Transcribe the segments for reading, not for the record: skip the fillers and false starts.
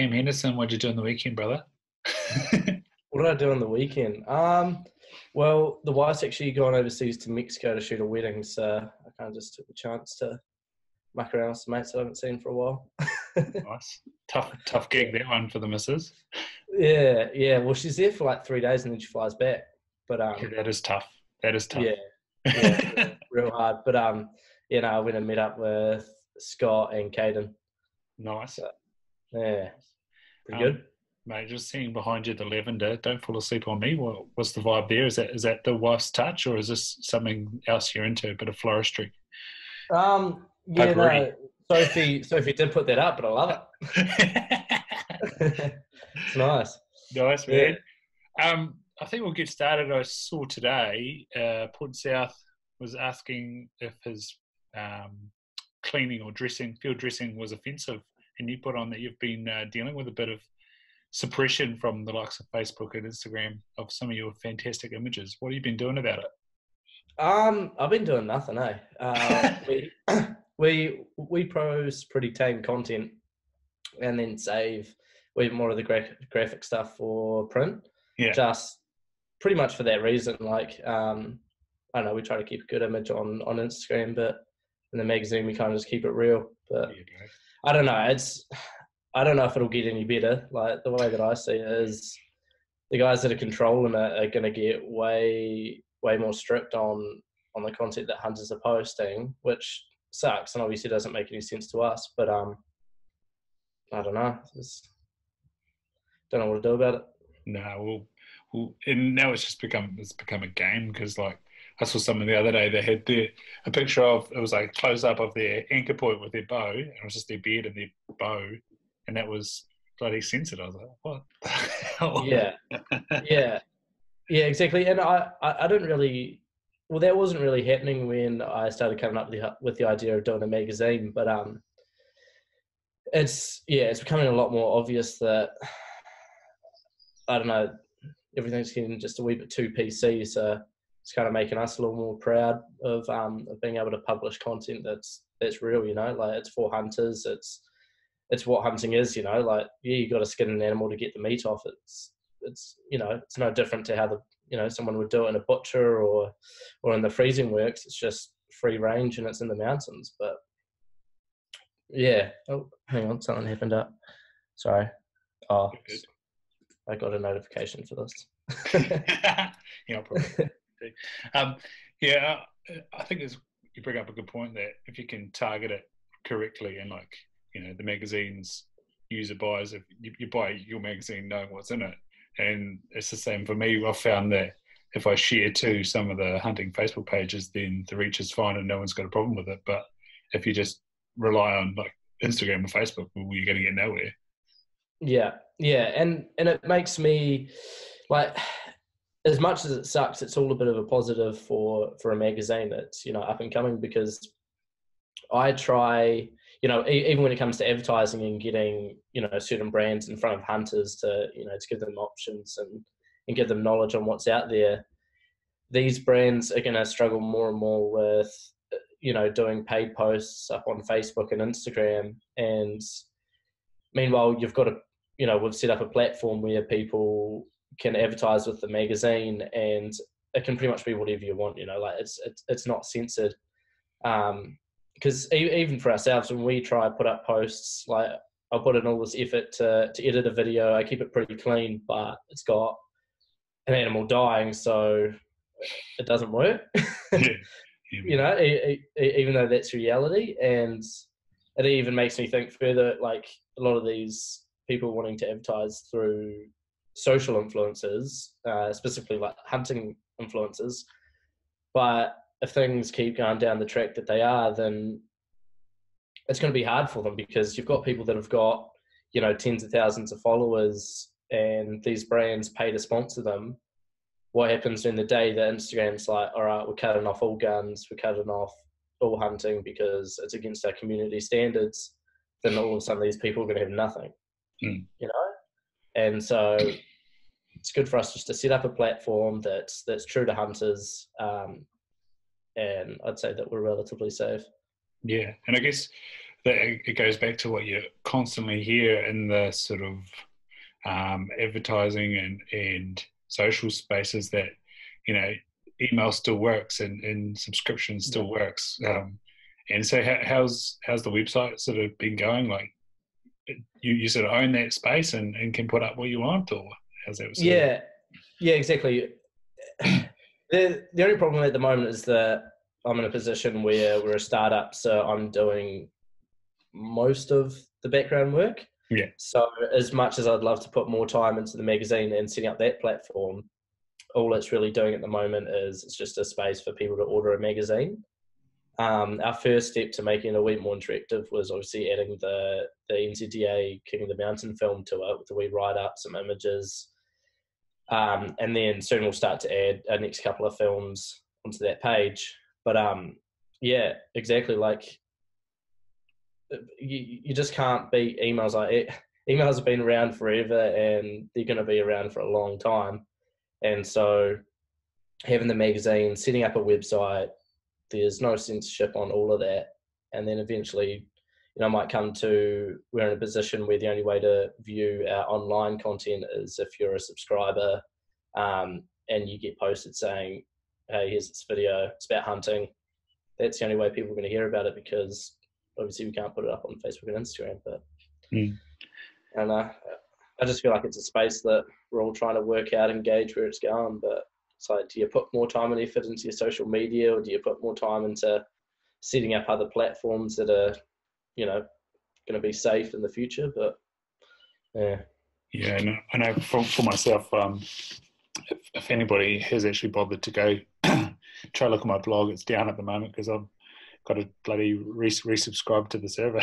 Team Henderson. What'd you do on the weekend, brother? What did I do on the weekend? Well, the wife's actually gone overseas to Mexico to shoot a wedding, so I kind of just took the chance to muck around with some mates I haven't seen for a while. Nice. Tough gig, that one for the missus. Yeah. Well, she's there for like 3 days and then she flies back. But Yeah, that is tough. That is tough. yeah, real hard. But I went and met up with Scott and Caden. Nice. So, yeah, pretty good. Mate, just seeing behind you the lavender. Don't fall asleep on me. What's the vibe there? Is that the wife's touch, or is this something else you're into? A bit of floristry. Yeah, no. Sophie did put that up, but I love it. It's nice. Nice, man. Yeah. I think we'll get started. I saw today Port South was asking if his cleaning or field dressing was offensive, and you put on that you've been dealing with a bit of suppression from the likes of Facebook and Instagram of some of your fantastic images. What have you been doing about it? I've been doing nothing, we post pretty tame content and then save more of the graphic stuff for print. Yeah. Just pretty much for that reason. Like, I don't know, we try to keep a good image on Instagram, but in the magazine we kind of just keep it real. But I don't know. I don't know if it'll get any better. Like, the way that I see it is the guys that are controlling it are going to get way more strict on the content that hunters are posting, which sucks and obviously doesn't make any sense to us. But I don't know. Just don't know what to do about it. No, well, and now it's become a game, because like I saw someone the other day, they had a picture of, it was like a close up of their anchor point with their bow, and it was just their beard and their bow, and that was bloody censored. I was like, what the hell? Yeah, exactly. And I didn't really, well, that wasn't really happening when I started coming up with the idea of doing a magazine, but it's becoming a lot more obvious that, I don't know, everything's getting just a wee bit too PC, so it's kind of making us a little more proud of being able to publish content that's real, like it's for hunters, it's what hunting is, like, you got to skin an animal to get the meat off. It's it's no different to how someone would do it in a butcher or in the freezing works. It's just free range and it's in the mountains. But yeah, oh, hang on, something happened up. Sorry. Oh, I got a notification for this. Yeah, probably. I think you bring up a good point that if you can target it correctly, and like, the magazine's user buyers, if you buy your magazine knowing what's in it, and it's the same for me. I've found that if I share to some of the hunting Facebook pages, then the reach is fine and no one's got a problem with it. But if you just rely on like Instagram or Facebook, well, you're going to get nowhere. Yeah, and it makes me, like, as much as it sucks, it's all a bit of a positive for a magazine that's up and coming, because I try, even when it comes to advertising and getting certain brands in front of hunters to to give them options and give them knowledge on what's out there, these brands are going to struggle more and more with doing paid posts up on Facebook and Instagram. And meanwhile, you've got we've set up a platform where people can advertise with the magazine, and it can pretty much be whatever you want. Like, it's not censored. Because even for ourselves, when we try to put up posts, like, I put in all this effort to edit a video. I keep it pretty clean, but it's got an animal dying, so it doesn't work. Even though that's reality. And it even makes me think further, like, a lot of these people wanting to advertise through social influencers, specifically like hunting influencers, but if things keep going down the track that they are, then it's going to be hard for them, because you've got people that have got, tens of thousands of followers, and these brands pay to sponsor them. What happens in the day that Instagram's like, all right, we're cutting off all guns, we're cutting off all hunting because it's against our community standards, then all of a sudden these people are going to have nothing, And so it's good for us just to set up a platform that's true to hunters, and I'd say that we're relatively safe. Yeah, and I guess that it goes back to what you constantly hear in the sort of advertising and social spaces, that email still works and subscription still works. And so how's the website sort of been going? Like, you sort of own that space and can put up what you want, or how's that? Yeah, exactly. The only problem at the moment is that I'm in a position where we're a startup, so I'm doing most of the background work. Yeah. So as much as I'd love to put more time into the magazine and setting up that platform, all it's really doing at the moment is it's just a space for people to order a magazine. Our first step to making it a wee more interactive was obviously adding the NZDA King of the Mountain film to it with a wee write-up, some images, and then soon we'll start to add our next couple of films onto that page. But yeah, exactly. Like you just can't beat emails. Emails have been around forever, and they're going to be around for a long time. And so having the magazine, setting up a website, there's no censorship on all of that. And then eventually, might come to, we're in a position where the only way to view our online content is if you're a subscriber, and you get posted saying, hey, here's this video, it's about hunting. That's the only way people are going to hear about it, because obviously we can't put it up on Facebook and Instagram. But and I just feel like it's a space that we're all trying to work out and gauge where it's going. But it's like, do you put more time and effort into your social media, or do you put more time into setting up other platforms that are, going to be safe in the future? But yeah, no, I know for myself, if anybody has actually bothered to go try look at my blog, it's down at the moment because I've got to bloody resubscribe to the server.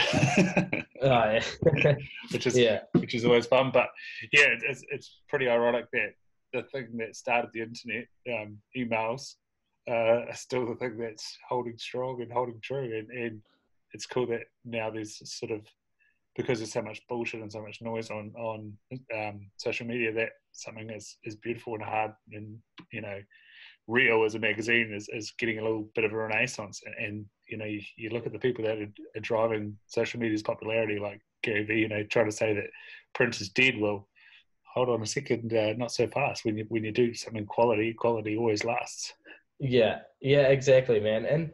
which is always fun. But yeah, it's pretty ironic that the thing that started the internet, emails, are still the thing that's holding strong and holding true. And it's cool that now there's sort of, because there's so much bullshit and so much noise on social media, that something is beautiful and hard and real as a magazine is getting a little bit of a renaissance. And you look at the people that are driving social media's popularity, like Gary Vee, trying to say that print is dead. Well, hold on a second, not so fast. When you do something quality always lasts. Yeah, exactly, man.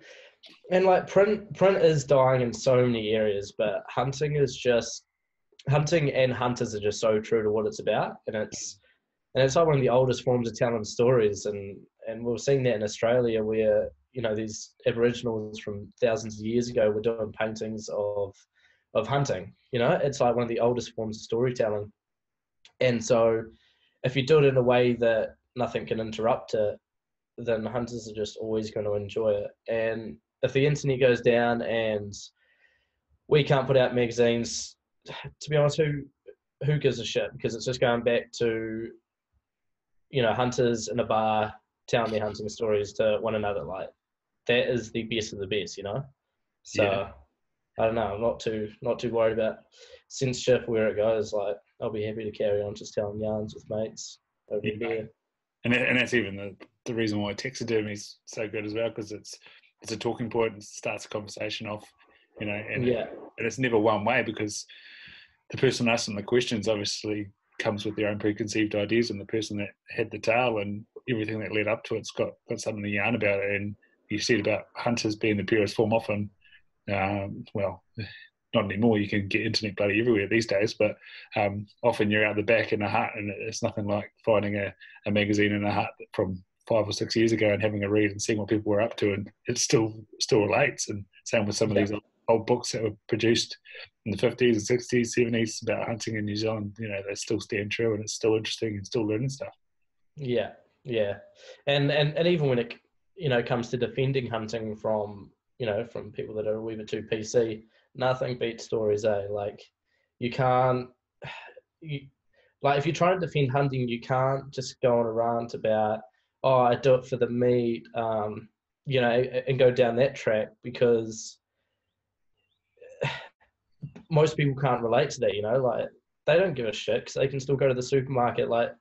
And like print is dying in so many areas, but hunting and hunters are just so true to what it's about. And it's like one of the oldest forms of telling stories. And we've seen that in Australia, where, these Aboriginals from thousands of years ago were doing paintings of hunting. It's like one of the oldest forms of storytelling. And so if you do it in a way that nothing can interrupt it, then hunters are just always going to enjoy it. And if the internet goes down and we can't put out magazines, to be honest, who gives a shit? Because it's just going back to, hunters in a bar telling their hunting stories to one another. Like, that is the best of the best, So yeah. I don't know. I'm not too worried about censorship where it goes. Like, I'll be happy to carry on just telling yarns with mates over there. And that's even the reason why taxidermy is so good as well, because it's a talking point and starts a conversation off, and it's never one way, because the person asking the questions obviously comes with their own preconceived ideas, and the person that had the tale and everything that led up to it's got something to yarn about it. And you said about hunters being the purest form often. Well, not anymore. You can get internet bloody everywhere these days, but often you're out the back in a hut, and it's nothing like finding a magazine in a hut from 5 or 6 years ago and having a read and seeing what people were up to, and it still relates. And same with some of these old books that were produced in the 50s and 60s, 70s about hunting in New Zealand. They still stand true, and it's still interesting and still learning stuff. Yeah, and even when it comes to defending hunting from people that are a wee bit too PC, nothing beats stories, eh? Like, you can't, like, if you're trying to defend hunting, you can't just go on a rant about, oh, I do it for the meat, and go down that track, because most people can't relate to that, like, they don't give a shit because they can still go to the supermarket, like,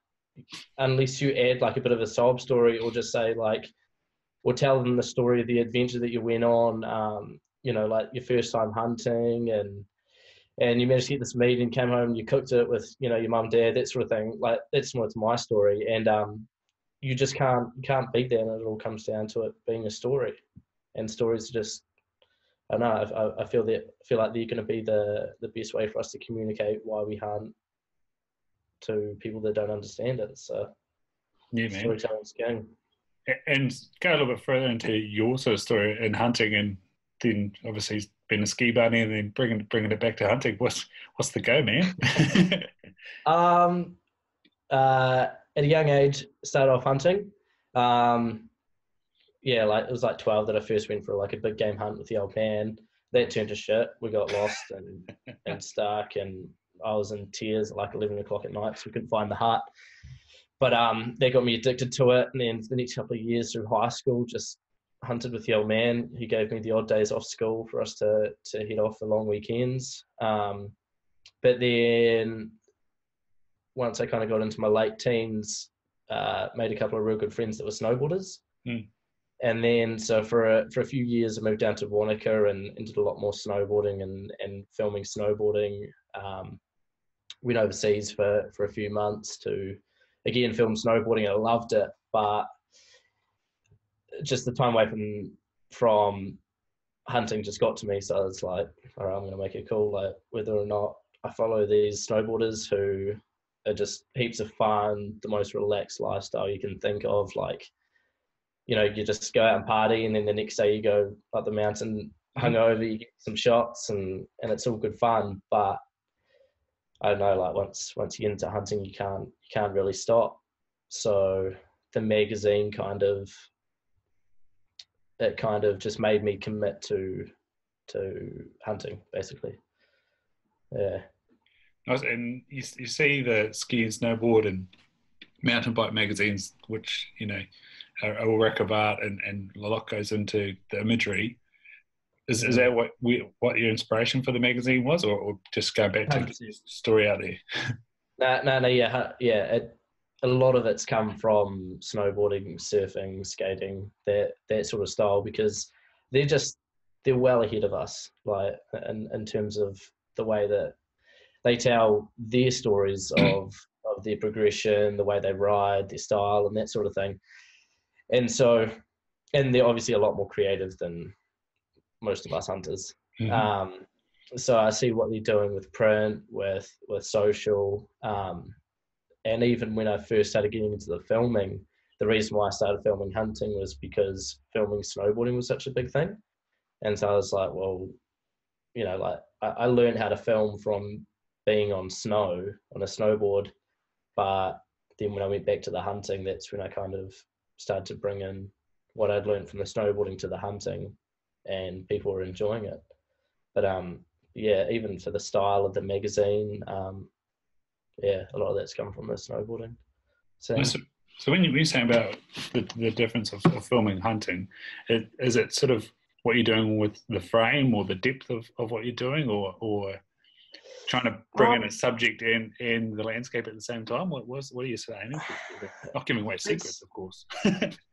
unless you add like a bit of a sob story, or just say like, or tell them the story of the adventure that you went on, like your first time hunting, and you managed to get this meat and came home, you cooked it with, your mum, dad, that sort of thing. Like, that's similar to my story. And you just can't beat that, and it all comes down to it being a story. And stories are just, I don't know, I feel like they're going to be the best way for us to communicate why we hunt to people that don't understand it. So Yeah, man. storytelling's king. And go a little bit further into your sort of story in hunting, and then obviously being a ski bunny, and then bringing it back to hunting. What's the go, man? At a young age, started off hunting. Like it was like 12 that I first went for like a big game hunt with the old man. That turned to shit. We got lost and stuck, and I was in tears at like 11 o'clock at night, so we couldn't find the hut. But that got me addicted to it. And then the next couple of years through high school, just hunted with the old man. He gave me the odd days off school for us to head off for long weekends. But then once I kind of got into my late teens, made a couple of real good friends that were snowboarders. And then, so for a few years, I moved down to Wanaka and did a lot more snowboarding and filming snowboarding. Went overseas for a few months to, again, film snowboarding. I loved it, but just the time away from hunting just got to me. So I was like, all right, I'm going to make it cool. Like, whether or not I follow these snowboarders who are just heaps of fun, the most relaxed lifestyle you can think of. Like, you just go out and party, and then the next day you go up the mountain hungover, you get some shots, and it's all good fun. But I don't know, like once you get into hunting, you can't really stop. So the magazine kind of just made me commit to hunting, basically. Yeah. And you see the ski and snowboard and mountain bike magazines, which are a work of art, and a lot goes into the imagery. Is that what your inspiration for the magazine was, or just going back to the story out there? No, yeah. A lot of it's come from snowboarding, surfing, skating, that sort of style, because they're well ahead of us, like in terms of the way that they tell their stories of their progression, the way they ride, their style, and that sort of thing. And so, and they're obviously a lot more creative than most of us hunters. So I see what they're doing with print, with social, and even when I first started getting into the filming, the reason why I started filming hunting was because filming snowboarding was such a big thing. And so I was like, well, like I learned how to film from being on snow, on a snowboard. But then when I went back to the hunting, that's when I kind of started to bring in what I'd learned from the snowboarding to the hunting, and people were enjoying it. But even for the style of the magazine, a lot of that's come from the snowboarding. So when you're saying about the difference of filming hunting, is it sort of what you're doing with the frame, or the depth of what you're doing, or trying to bring in a subject and the landscape at the same time? What are you saying? Not giving away secrets, of course.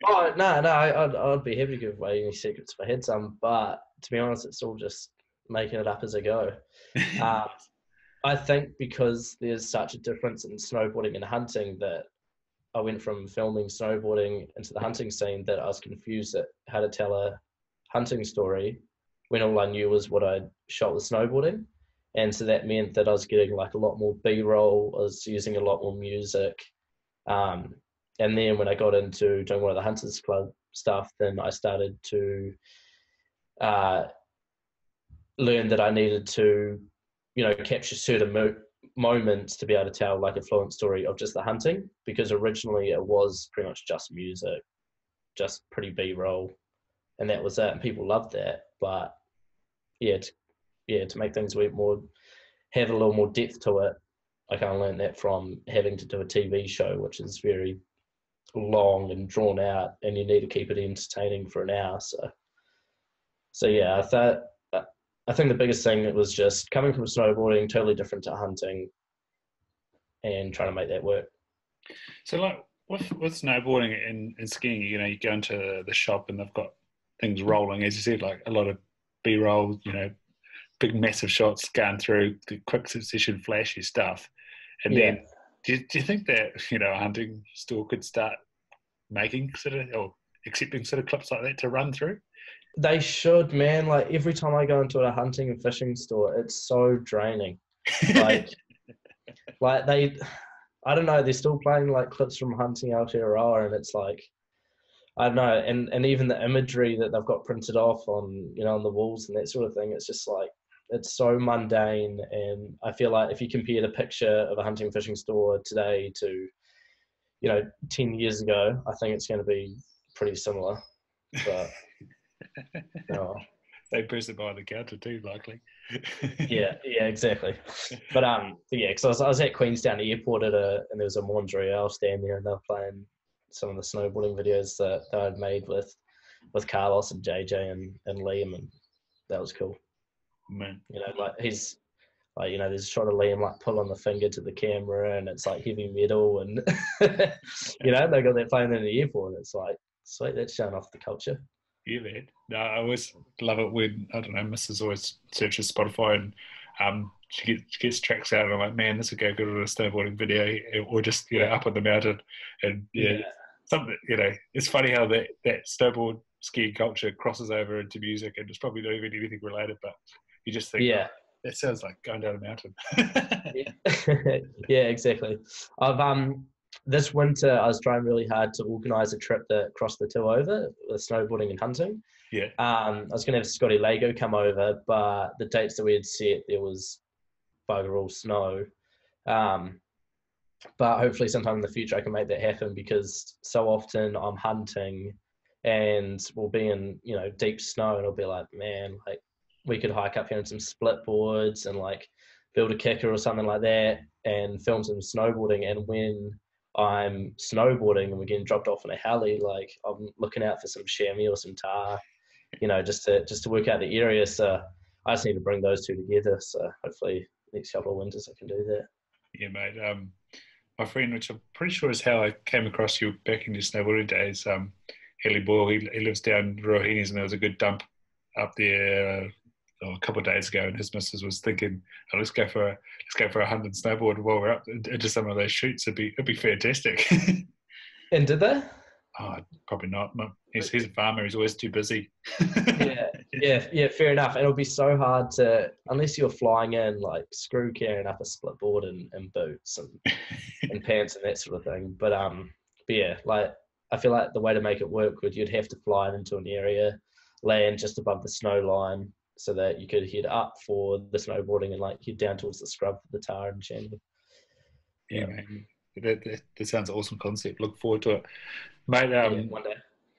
Oh no, I'd be happy to give away any secrets if I had some, but to be honest, it's all just making it up as I go. I think because there's such a difference in snowboarding and hunting, that I went from filming snowboarding into the hunting scene, that I was confused at how to tell a hunting story when all I knew was what I'd shot with snowboarding. And so that meant that I was getting like a lot more B-roll, I was using a lot more music. And then when I got into doing one of the Hunters Club stuff, then I started to learn that I needed to, capture certain moments to be able to tell like a fluent story of just the hunting, because originally it was pretty much just music, just pretty B-roll, and that was it. And people loved that. But to make things have a little more depth to it, I kind of learned that from having to do a TV show, which is very long and drawn out, and you need to keep it entertaining for an hour. So yeah, I think the biggest thing was just coming from snowboarding, totally different to hunting, and trying to make that work. So like with snowboarding and skiing, you go into the shop and they've got things rolling, as you said, like a lot of B-roll, big massive shots going through the quick succession, flashy stuff. And then, do you think that a hunting store could start making or accepting clips like that to run through? They should, man. Like every time I go into a hunting and fishing store, it's so draining. Like, I don't know. They're still playing like clips from Hunting Aotearoa, and it's like, I don't know. And even the imagery that they've got printed off on on the walls and that sort of thing, it's just like, it's so mundane. And I feel like if you compare the picture of a hunting fishing store today to 10 years ago, I think it's going to be pretty similar. But they press it by the counter too, likely. yeah, exactly. But because I was at Queenstown Airport and there was a Montreal stand there, and they were playing some of the snowboarding videos that I'd made with Carlos and JJ and Liam, and that was cool. Man, he's like, there's a shot of Liam like pulling the finger to the camera, and it's like heavy metal, and they got that playing in the airport, and it's like, sweet, that's showing off the culture. Yeah, man. No, I always love it when, I don't know, Mrs. always searches Spotify and she gets tracks out, and I'm like, man, this would go good on a snowboarding video, or just up on the mountain. And something, it's funny how that snowboard skiing culture crosses over into music, and it's probably not even anything related, but you just think, that sounds like going down a mountain. Yeah, exactly. I've this winter I was trying really hard to organise a trip that crossed the two over with snowboarding and hunting. Yeah. I was going to have Scotty Lego come over, but the dates that we had set, there was bugger all snow. But hopefully sometime in the future I can make that happen, because so often I'm hunting and we'll be in, deep snow, and it'll be like, man, like we could hike up here in some split boards and like build a kicker or something like that and film some snowboarding. And when I'm snowboarding and we're getting dropped off in a heli, like I'm looking out for some chamois or some tar, just to work out the area. So I just need to bring those two together. So hopefully next couple of winters I can do that. Yeah, mate. My friend, which I'm pretty sure is how I came across you back in your snowboarding days, Helly Boyle, he lives down Rohini's, and there was a good dump up there a couple of days ago, and his missus was thinking, oh, let's go for a hunt and snowboard while we're up into some of those shoots. It'd be fantastic. And did they? Oh, probably not. He's a farmer. He's always too busy. Yeah. Fair enough. And it'll be so hard to, unless you're flying in, like screw carrying up a split board and boots and pants and that sort of thing. But yeah, like I feel like the way to make it work you'd have to fly into an area, land just above the snow line, so that you could head up for the snowboarding and like head down towards the scrub for the tar and chamois. Yeah, man. That sounds an awesome concept. Look forward to it, mate. One day.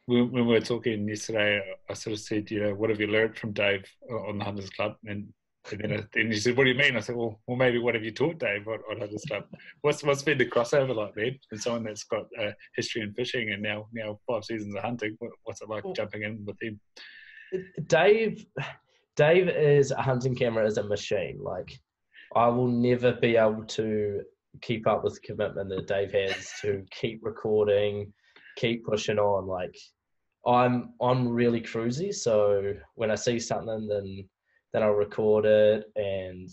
When we were talking yesterday, I sort of said, what have you learned from Dave on the Hunters Club? And then you said, what do you mean? I said, well, maybe what have you taught Dave on Hunters Club? What's been the crossover like, man? And someone that's got a history in fishing and now 5 seasons of hunting, what's it like jumping in with him? Dave is a hunting camera as a machine. Like, I will never be able to keep up with the commitment that Dave has to keep recording, keep pushing on. Like, I'm really cruisy, so when I see something, then I'll record it, and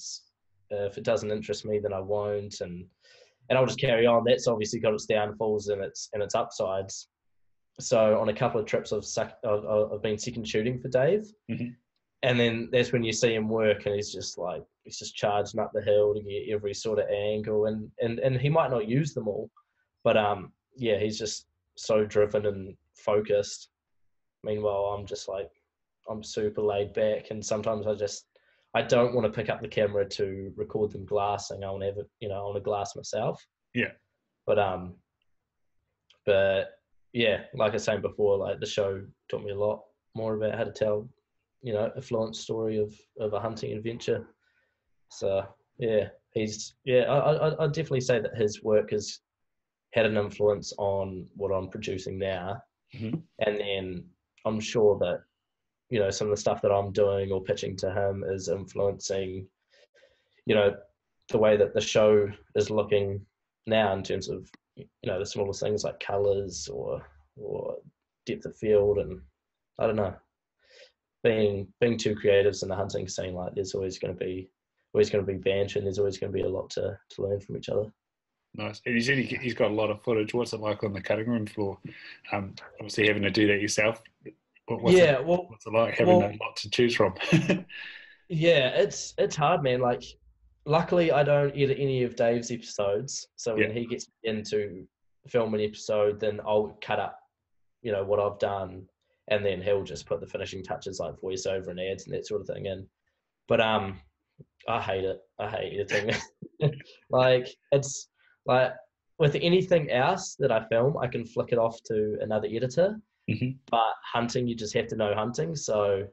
if it doesn't interest me, then I won't, and I'll just carry on. That's obviously got its downfalls and its upsides. So on a couple of trips I've been second shooting for Dave. Mm-hmm. And then that's when you see him work, and he's just charging up the hill to get every sort of angle, and he might not use them all, but he's just so driven and focused. Meanwhile, I'm super laid back, and sometimes I don't want to pick up the camera to record them glassing. I want to have it, I want to glass myself. Yeah. But yeah, like I was saying before, like the show taught me a lot more about how to tell, a fluent story of a hunting adventure. So yeah, I'd definitely say that his work has had an influence on what I'm producing now. Mm-hmm. And then I'm sure that, some of the stuff that I'm doing or pitching to him is influencing, the way that the show is looking now in terms of, the smallest things like colours or depth of field, and I don't know. being two creatives in the hunting scene, like there's always going to be banter, and there's always going to be a lot to learn from each other. Nice. And you said he's got a lot of footage. What's it like on the cutting room floor? Obviously having to do that yourself. What's it like having a lot to choose from? Yeah, it's hard, man. Like, luckily, I don't edit any of Dave's episodes. So when he gets in to film an episode, then I'll cut up, what I've done, and then he'll just put the finishing touches like voiceover and ads and that sort of thing in. But I hate it. I hate editing. Like, it's like with anything else that I film, I can flick it off to another editor. Mm-hmm. But hunting, you just have to know hunting. So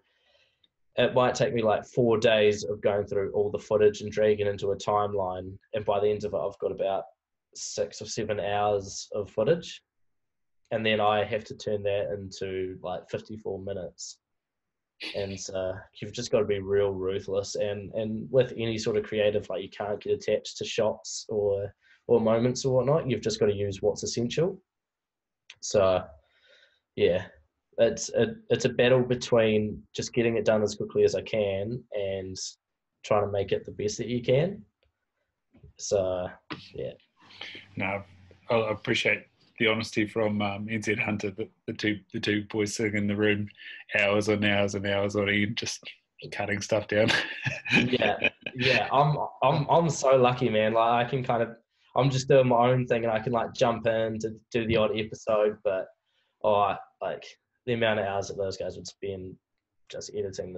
it might take me like 4 days of going through all the footage and dragging into a timeline. And by the end of it, I've got about 6 or 7 hours of footage. And then I have to turn that into like 54 minutes. And so you've just got to be real ruthless. And with any sort of creative, like, you can't get attached to shots or moments or whatnot. You've just got to use what's essential. So, yeah. It's a battle between just getting it done as quickly as I can and trying to make it the best that you can. So, yeah. No, I appreciate the honesty from NZ Hunter. The two boys sitting in the room, hours and hours and hours on end, just cutting stuff down. yeah. I'm so lucky, man. Like, I can I'm just doing my own thing, and I can like jump in to do the odd episode, but like, the amount of hours that those guys would spend just editing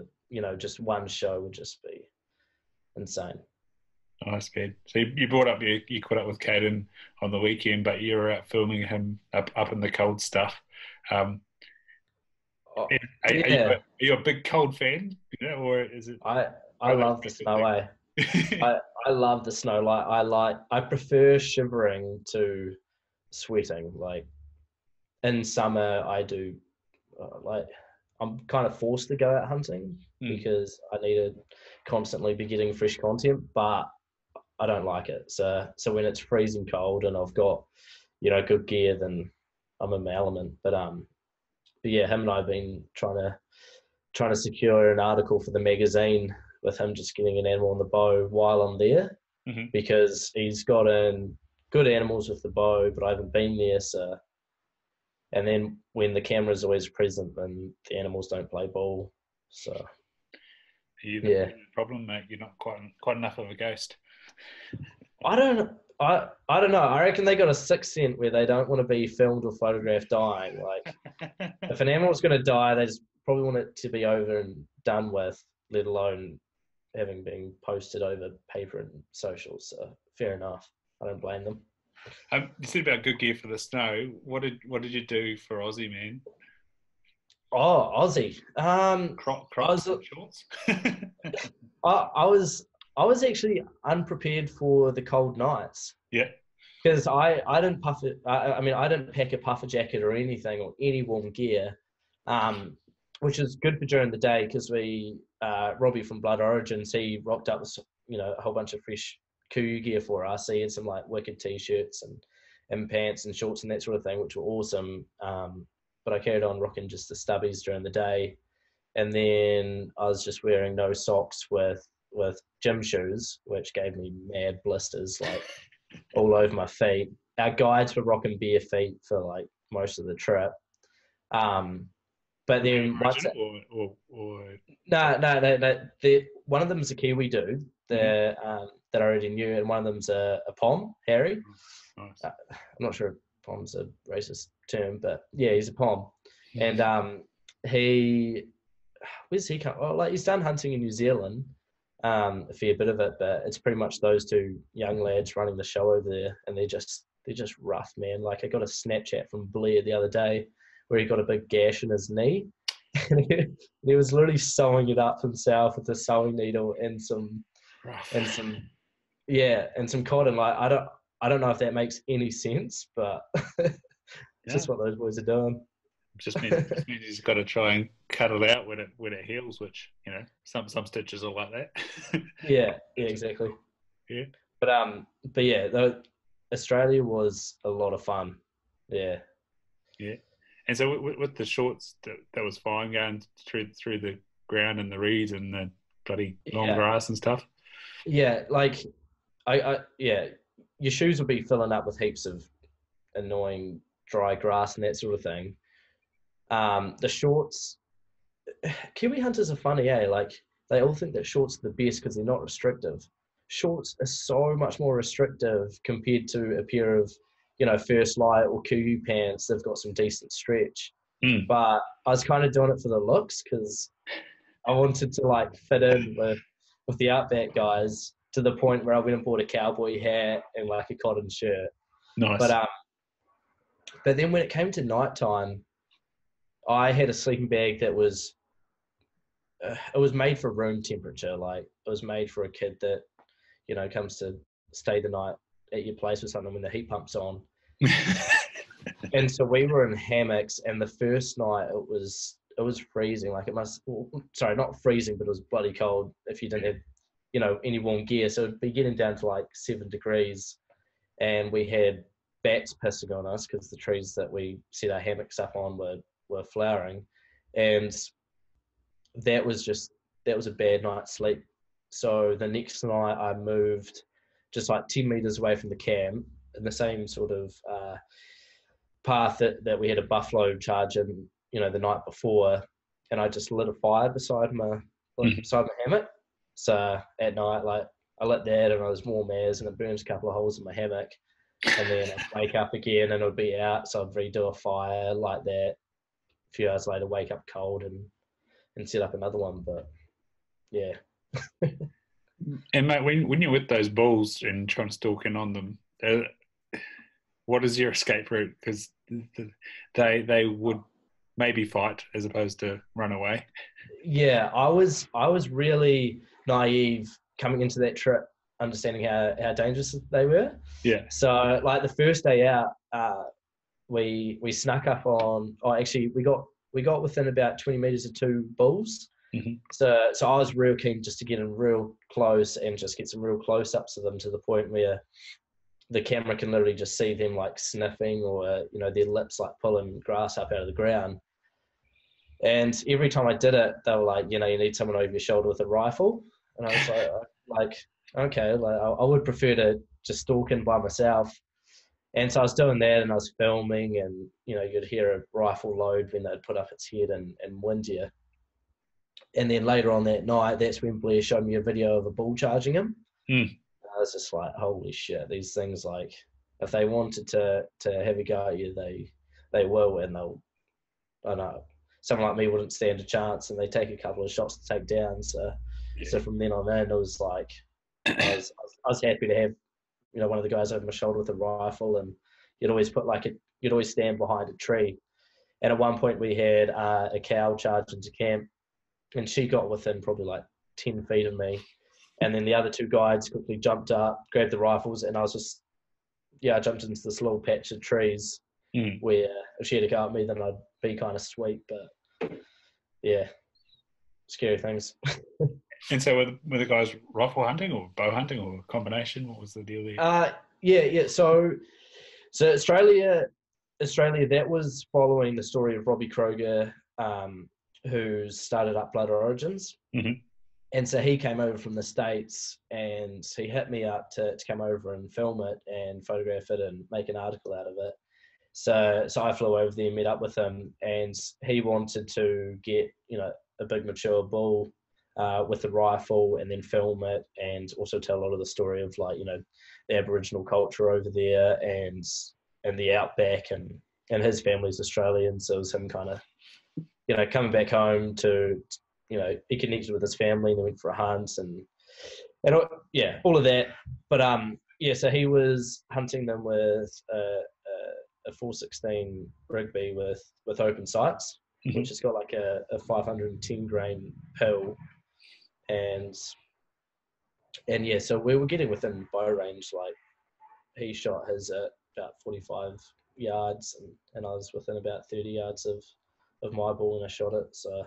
just one show would just be insane. Nice, man. So you brought up you caught up with Caden on the weekend, but you were out filming him up in the cold stuff. Are you a big cold fan? Or is it? I love the snow. I love the snow. I prefer shivering to sweating. Like, in summer, I do. I'm kind of forced to go out hunting because I need to constantly be getting fresh content, but I don't like it. So when it's freezing cold and I've got, good gear, then I'm in my element. But yeah, him and I have been trying to secure an article for the magazine with him just getting an animal on the bow while I'm there, because he's got in good animals with the bow, but I haven't been there. So, and then when the camera's always present, then the animals don't play ball. So, the problem, mate. You're not quite enough of a ghost. I don't know. I reckon they got a sixth sense where they don't want to be filmed or photographed dying. Like, if an animal's going to die, they just probably want it to be over and done with, let alone having been posted over paper and socials. So, fair enough. I don't blame them. You said about good gear for the snow. What did you do for Aussie, man? Oh, Aussie. Crocs and shorts. I was actually unprepared for the cold nights. Yeah. Because I didn't puff it. I mean, I didn't pack a puffer jacket or anything or any warm gear, which is good for during the day. Because Robbie from Blood Origins, he rocked up with a whole bunch of fresh Kuyu gear for us. He had some like wicked t-shirts and pants and shorts and that sort of thing, which were awesome. But I carried on rocking just the stubbies during the day, and then I was just wearing no socks with gym shoes, which gave me mad blisters like all over my feet. Our guides were rocking bare feet for like most of the trip. But then no. One of them's a Kiwi dude that I already knew, and one of them's a Pom, Harry. Nice. I'm not sure if Pom's a racist term, but yeah, he's a Pom. And where's he come? Well, like, he's done hunting in New Zealand, a fair bit of it, but it's pretty much those two young lads running the show over there, and they're just rough, man. Like, I got a Snapchat from Blair the other day where he got a big gash in his knee, and he was literally sewing it up himself with a sewing needle and some cotton. Like, I don't know if that makes any sense, but it's just what those boys are doing. Just means he's got to try and cut it out when it heals, which, some stitches are like that. yeah, exactly. Yeah. But yeah, Australia was a lot of fun. Yeah. Yeah. And so with the shorts, that was fine going through the ground and the reeds and the bloody long Yeah. grass and stuff. Yeah, like yeah, your shoes will be filling up with heaps of annoying dry grass and that sort of thing. The shorts, Kiwi hunters are funny, eh? Like they all think that shorts are the best because they're not restrictive. Shorts are so much more restrictive compared to a pair of, First Light or Kuiu pants. They've got some decent stretch. Mm. But I was kind of doing it for the looks because I wanted to like fit in with the Outback guys to the point where I went and bought a cowboy hat and like a cotton shirt. Nice. But then when it came to nighttime, I had a sleeping bag that was it was made for room temperature. Like it was made for a kid that comes to stay the night at your place or something when the heat pump's on. And so we were in hammocks, and the first night it was freezing. Like sorry, not freezing, but it was bloody cold if you didn't have any warm gear. So it'd be getting down to like 7 degrees, and we had bats pissing on us because the trees that we set our hammocks up on were flowering, and that was a bad night's sleep. So the next night I moved just like 10 meters away from the camp in the same sort of path that we had a buffalo charge in, the night before, and I just lit a fire beside my hammock. So at night, like I lit that and I was warm as, and it burns a couple of holes in my hammock, and then I'd wake up again and it would be out, so I'd redo a fire like that. A few hours later, wake up cold and set up another one. But yeah. And mate, when you're with those bulls and trying to stalk in on them, what is your escape route? Because they would maybe fight as opposed to run away. Yeah, I was really naive coming into that trip, understanding how dangerous they were. Yeah. So like the first day out, we snuck up on. Oh, actually, we got within about 20 meters of 2 bulls. Mm-hmm. So I was real keen just to get in real close and just get some real close-ups of them to the point where the camera can literally just see them like sniffing or their lips like pulling grass up out of the ground. And every time I did it, they were like, you need someone over your shoulder with a rifle. And I was like, okay, like I would prefer to just stalk in by myself. And so I was doing that, and I was filming, and you'd hear a rifle load when they'd put up its head and wind you. And then later on that night, that's when Blair showed me a video of a bull charging him. Mm. I was just like, holy shit, these things, like, if they wanted to have a go at you, they will, and they'll, I don't know, someone like me wouldn't stand a chance, and they take a couple of shots to take down. So from then on in, it was like, I was happy to have, one of the guys over my shoulder with a rifle, and you'd always stand behind a tree. And at one point we had a cow charge into camp, and she got within probably like 10 feet of me. And then the other 2 guides quickly jumped up, grabbed the rifles, and I jumped into this little patch of trees where if she had to go at me, then I'd be kind of sweet. But yeah, scary things. And so were the guys rifle hunting or bow hunting or a combination? What was the deal there? Yeah. So Australia, that was following the story of Robbie Kroger, who started up Blood Origins. Mm-hmm. And so he came over from the States, and he hit me up to come over and film it and photograph it and make an article out of it. So I flew over there and met up with him, and he wanted to get, a big mature bull with a rifle and then film it, and also tell a lot of the story of like, the Aboriginal culture over there and the outback, and his family's Australian. So it was him kind of, coming back home to, he connected with his family, and they went for a hunt and all of that. But so he was hunting them with a 416 Rigby with open sights, mm-hmm. which has got like a 510 grain pill, and so we were getting within bow range. Like he shot his at about 45 yards, and I was within about 30 yards of my ball when I shot it. So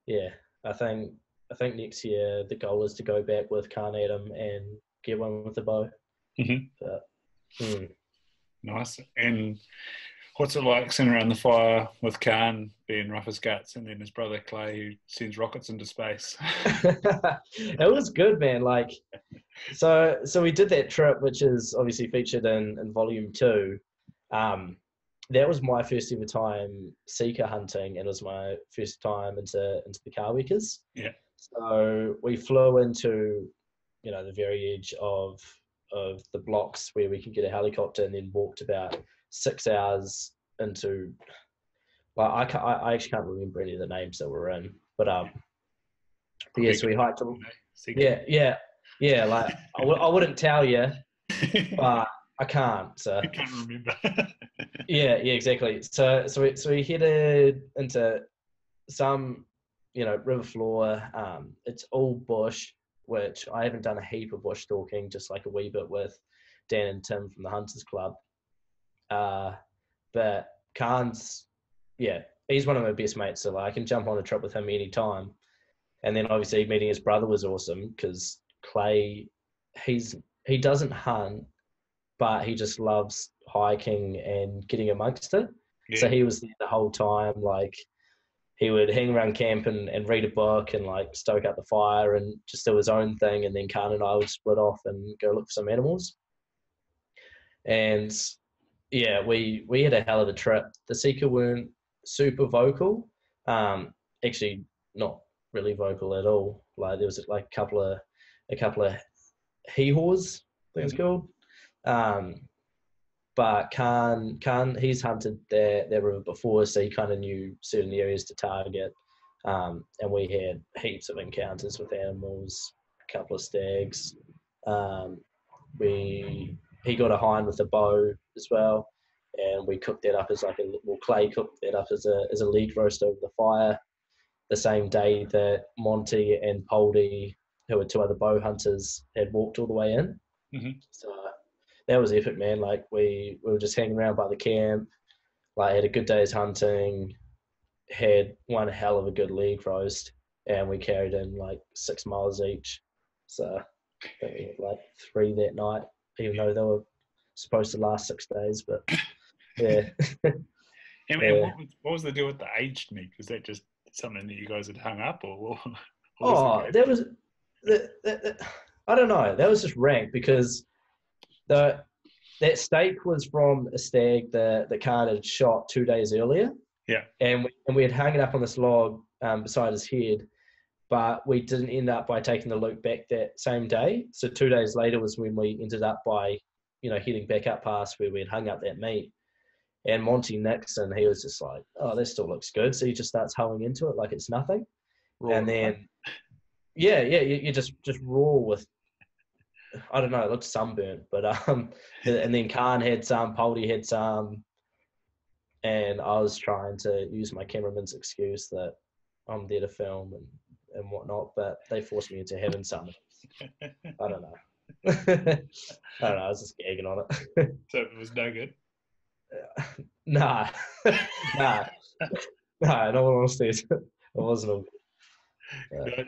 yeah, I think next year the goal is to go back with Khan Adam and get one with the bow. Mm-hmm. Nice. And What's it like sitting around the fire with Khan being rough as guts, and then his brother Clay who sends rockets into space? It was good, man. Like, so we did that trip, which is obviously featured in volume 2. That was my first ever time seeker hunting, and it was my first time into the car weekers. Yeah. So we flew into, the very edge of the blocks where we could get a helicopter, and then walked about 6 hours into. Well, I actually can't remember any of the names that we're in, but yeah. So we hiked. Yeah. Like I wouldn't tell you, but I can't. So I can't remember. yeah, exactly. So we headed into some, river floor. It's all bush, which I haven't done a heap of bush stalking, just like a wee bit with Dan and Tim from the Hunters Club. But Khan's, he's one of my best mates, so like, I can jump on a trip with him anytime. And then obviously meeting his brother was awesome because Clay, he doesn't hunt, but he just loves hiking and getting amongst it. Yeah. So he was there the whole time. Like, he would hang around camp and read a book and like stoke up the fire and just do his own thing. And then Khan and I would split off and go look for some animals. And yeah, we had a hell of a trip. The seeker weren't super vocal. Actually, not really vocal at all. Like, there was like a couple of hee-haws, I think it's called. But Khan, he's hunted that river before, so he kind of knew certain areas to target. And we had heaps of encounters with animals, a couple of stags. He got a hind with a bow as well, and we cooked that up as Clay cooked that up as a leg roast over the fire the same day that Monty and Poldy, who were 2 other bow hunters, had walked all the way in. Mm-hmm. So that was epic, man. Like, we were just hanging around by the camp, like, had a good day's hunting, had one hell of a good leg roast, and we carried in like 6 miles each. So I think we had like 3 that night, even though they were supposed to last 6 days. But yeah. And what was the deal with the aged meat? Was that just something that you guys had hung up, or? That was I don't know. That was just rank because that steak was from a stag that Khan had shot 2 days earlier. Yeah. And we had hung it up on this log beside his head, but we didn't end up by taking the loop back that same day. So 2 days later was when we ended up by, heading back up past where we had hung up that meat. And Monty Nixon, he was just like, oh, this still looks good. So he just starts hoeing into it like it's nothing. Raw, and then, you just raw with, I don't know, it looked sunburnt. But and then Khan had some, Poldy had some, and I was trying to use my cameraman's excuse that I'm there to film and whatnot, but they forced me into having some. I don't know. I was just gagging on it. So it was no good? Nah. In all honesty, it wasn't all good.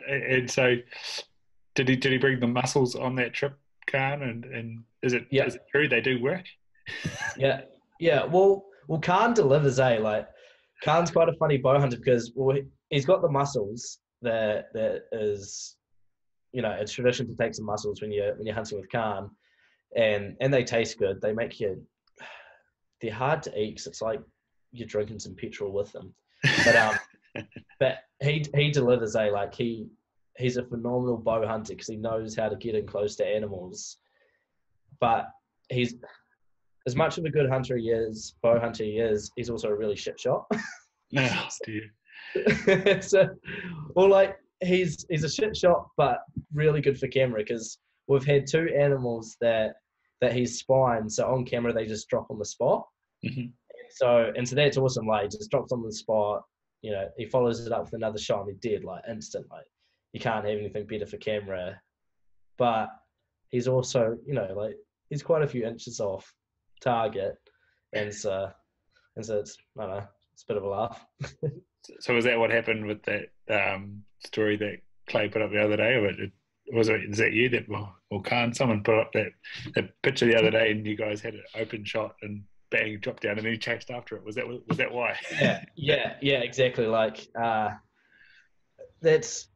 And so, did he bring the muscles on that trip, Khan? And is it true they do work? Yeah. Well, Khan delivers, Like, Khan's quite a funny bow hunter because he's got the muscles that is, it's tradition to take some muscles when you're hunting with Khan, and they taste good. They make you. They're hard to eat because it's like you're drinking some petrol with them. But but he delivers, Like, he's a phenomenal bow hunter because he knows how to get in close to animals. But he's, as much of a good hunter he is, bow hunter he is, he's also a really shit shot. No, dear. So, well, like, he's a shit shot, but really good for camera because we've had 2 animals that he's spined. So on camera, they just drop on the spot. Mm-hmm. So that's awesome. Like, he just drops on the spot. He follows it up with another shot and they're dead, like, instant. Like, you can't have anything better for camera. But he's also, like, he's quite a few inches off target. And so it's, I don't know, it's a bit of a laugh. So was that what happened with that story that Clay put up the other day? Or is that you that, Khan, someone put up that picture the other day and you guys had an open shot and bang, dropped down, and then he chased after it. Was that why? Yeah, exactly. Like that's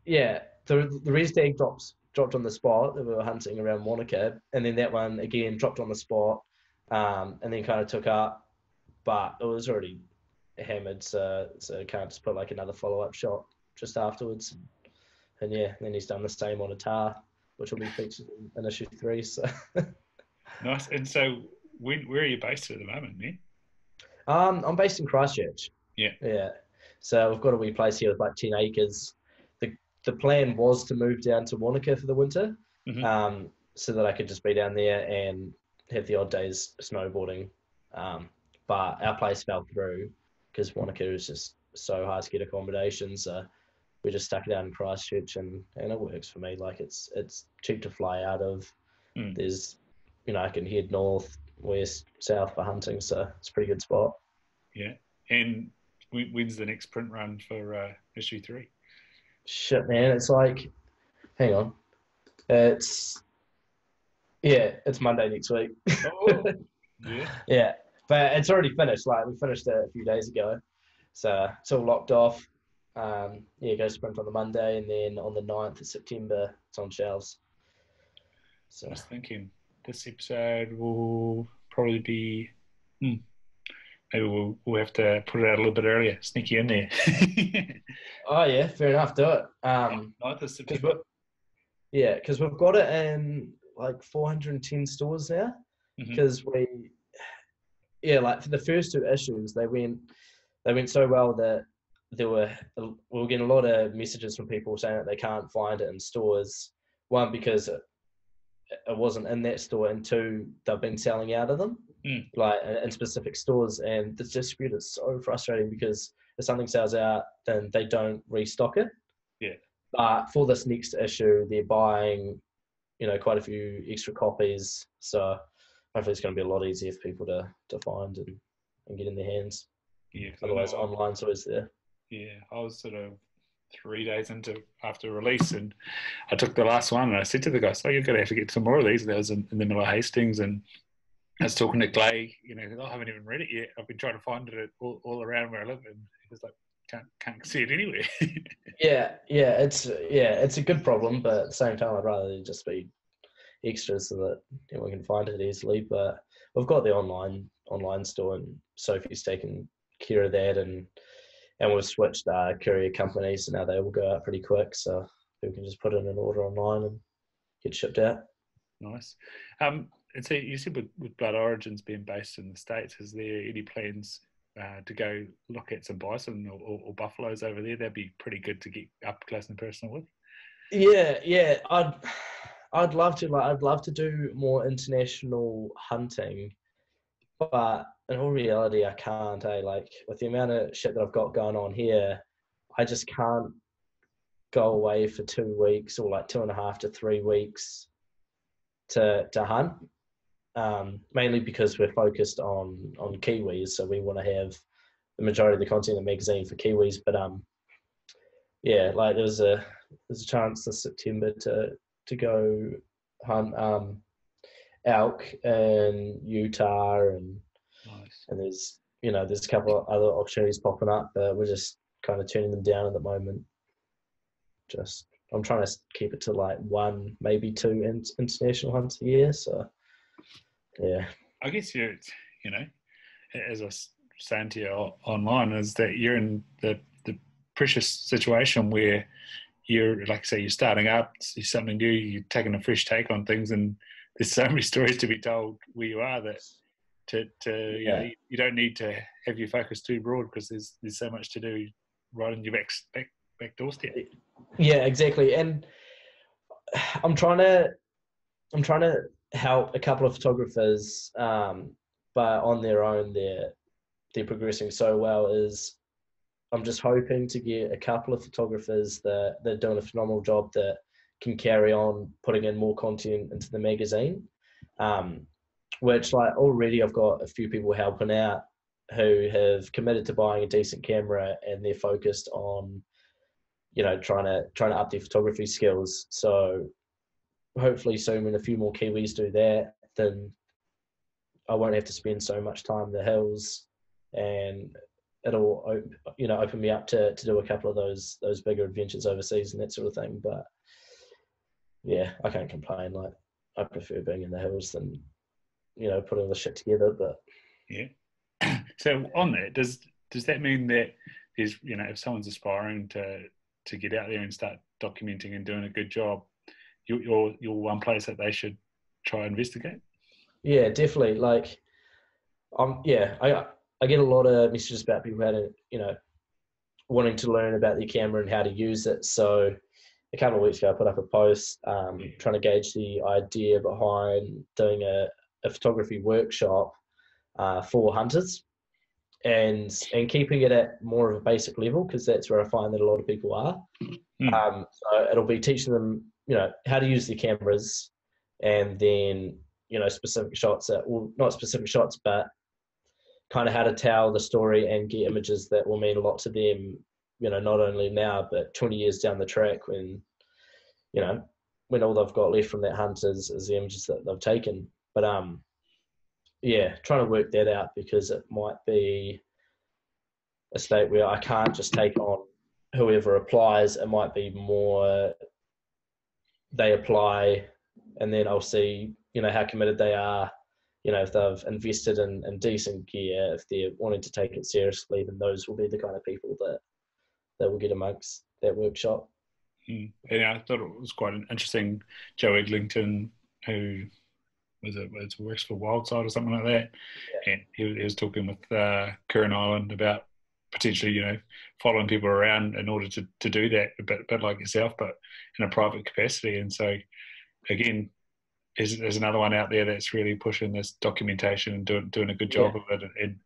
The red stag dropped on the spot that we were hunting around Wanaka, and then that one again dropped on the spot, and then kind of took up, but it was already hammered, so can't just put like another follow up shot just afterwards. And then he's done the same on a tar, which will be featured in issue 3. So Nice. And so, where are you based at the moment, man? I'm based in Christchurch. Yeah. Yeah. So we've got a wee place here with like 10 acres. The plan was to move down to Wanaka for the winter, Mm-hmm. so that I could just be down there and have the odd days snowboarding. But our place fell through because Wanaka is just so hard to get accommodation. So we just stuck it out in Christchurch, and it works for me. Like it's cheap to fly out of. Mm. There's, I can head north, west, south for hunting, so it's a pretty good spot. Yeah. And when's the next print run for issue 3? Shit, man, it's like, hang on, it's Monday next week. Oh, yeah. Yeah, but it's already finished. Like we finished it a few days ago, so it's all locked off. It goes sprint on the Monday, and then on the 9th of September, it's on shelves. So I was thinking this episode will probably be. Maybe we'll have to put it out a little bit earlier. Sneak you in there. oh yeah, fair enough. Do it. 9th of September. Because we've got it in like 410 stores now. Because like for the first 2 issues, they went so well that we were getting a lot of messages from people saying that they can't find it in stores. One, because it wasn't in that store, and 2, they've been selling out of them, like in specific stores. And the distributor is so frustrating because if something sells out, then they don't restock it. Yeah. But for this next issue, they're buying, quite a few extra copies. So hopefully it's going to be a lot easier for people to find and get in their hands. Yeah. Otherwise, online's always there. Yeah, I was sort of 3 days after release, and I took the last one, and I said to the guys, "Oh, you're going to have to get some more of these." And that was in the middle of Hastings, and I was talking to Clay. I haven't even read it yet. I've been trying to find it all around where I live, and he was like, "Can't see it anywhere." It's a good problem, but at the same time, I'd rather just be extras so that we can find it easily. But we've got the online store, and Sophie's taken care of that, and we've switched courier companies, so now they will go out pretty quick, so people can just put in an order online and get shipped out. Nice. And so you said with Blood Origins being based in the States, is there any plans to go look at some bison or buffaloes over there? That'd be pretty good to get up close and personal with. Yeah, I'd love to. Like, I'd love to do more international hunting, but in all reality, I can't. Like with the amount of shit that I've got going on here, I just can't go away for 2 weeks or like 2.5 to 3 weeks to hunt. Mainly because we're focused on Kiwis, so we want to have the majority of the content in the magazine for Kiwis. But like there's a chance this September to go hunt elk in Utah, and nice. And there's a couple of other opportunities popping up, but we're just kind of turning them down at the moment. I'm trying to keep it to like 1, maybe 2 international hunts a year. So, yeah. I guess as I was saying to you online, is that you're in the precious situation where you're, like I say, you're starting up, it's something new, you're taking a fresh take on things, and there's so many stories to be told where you are that you don't need to have your focus too broad, because there's so much to do right on your back doorstep. Yeah, exactly. And I'm trying to help a couple of photographers, but on their own they're progressing so well. I'm just hoping to get a couple of photographers that they're doing a phenomenal job that can carry on putting in more content into the magazine. Which, like, already I've got a few people helping out who have committed to buying a decent camera, and they're focused on, trying to up their photography skills. So hopefully soon, when a few more Kiwis do that, then I won't have to spend so much time in the hills, and it'll open me up to do a couple of those bigger adventures overseas and that sort of thing. But yeah, I can't complain. Like, I prefer being in the hills than putting the shit together. But yeah. So on that, does that mean that there's if someone's aspiring to get out there and start documenting and doing a good job, you're one place that they should try and investigate? Yeah, definitely. Like, I get a lot of messages about people wanting to learn about their camera and how to use it. So a couple of weeks ago, I put up a post trying to gauge the idea behind doing a photography workshop for hunters, and keeping it at more of a basic level, because that's where I find that a lot of people are. So it'll be teaching them, how to use their cameras, and then specific shots not specific shots, but kind of how to tell the story and get images that will mean a lot to them, not only now, but 20 years down the track when all they've got left from that hunt is the images that they've taken. But trying to work that out, because it might be a state where I can't just take on whoever applies. It might be more they apply, and then I'll see, how committed they are. If they've invested in decent gear, if they're wanting to take it seriously, then those will be the kind of people that will get amongst that workshop. Yeah, I thought it was quite an interesting. Joe Eglinton, who works for Wildside or something like that, and he was talking with Curran Island about potentially, following people around in order to do that, a bit like yourself, but in a private capacity. And so, again, there's another one out there that's really pushing this documentation and doing a good job of it, and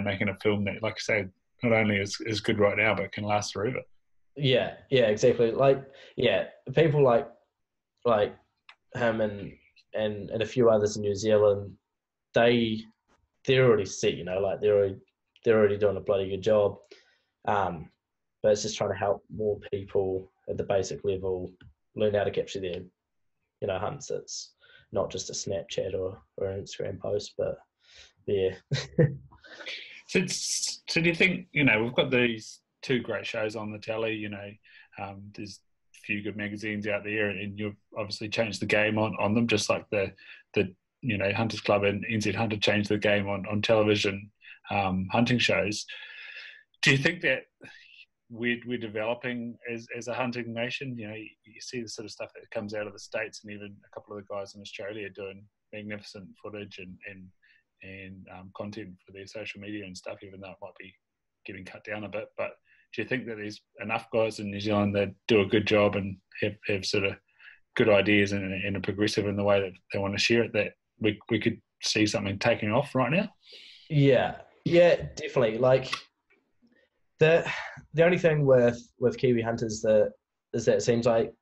making a film that, like I say, not only is good right now, but can last forever. Yeah, exactly. Like, people like him and a few others in New Zealand, they're already set, like they're already doing a bloody good job. But it's just trying to help more people at the basic level learn how to capture their, hunts. It's not just a Snapchat or an Instagram post, but yeah. So do you think, we've got these two great shows on the telly, there's a few good magazines out there, and you've obviously changed the game on them, just like the Hunters Club and NZ Hunter changed the game on television hunting shows. Do you think that we're developing as a hunting nation? You see the sort of stuff that comes out of the States, and even a couple of the guys in Australia doing magnificent footage and content for their social media and stuff, even though it might be getting cut down a bit. But do you think that there's enough guys in New Zealand that do a good job and have sort of good ideas and are progressive in the way that they want to share it, that we could see something taking off right now? Yeah, definitely. Like, the only thing with Kiwi hunters is that it seems like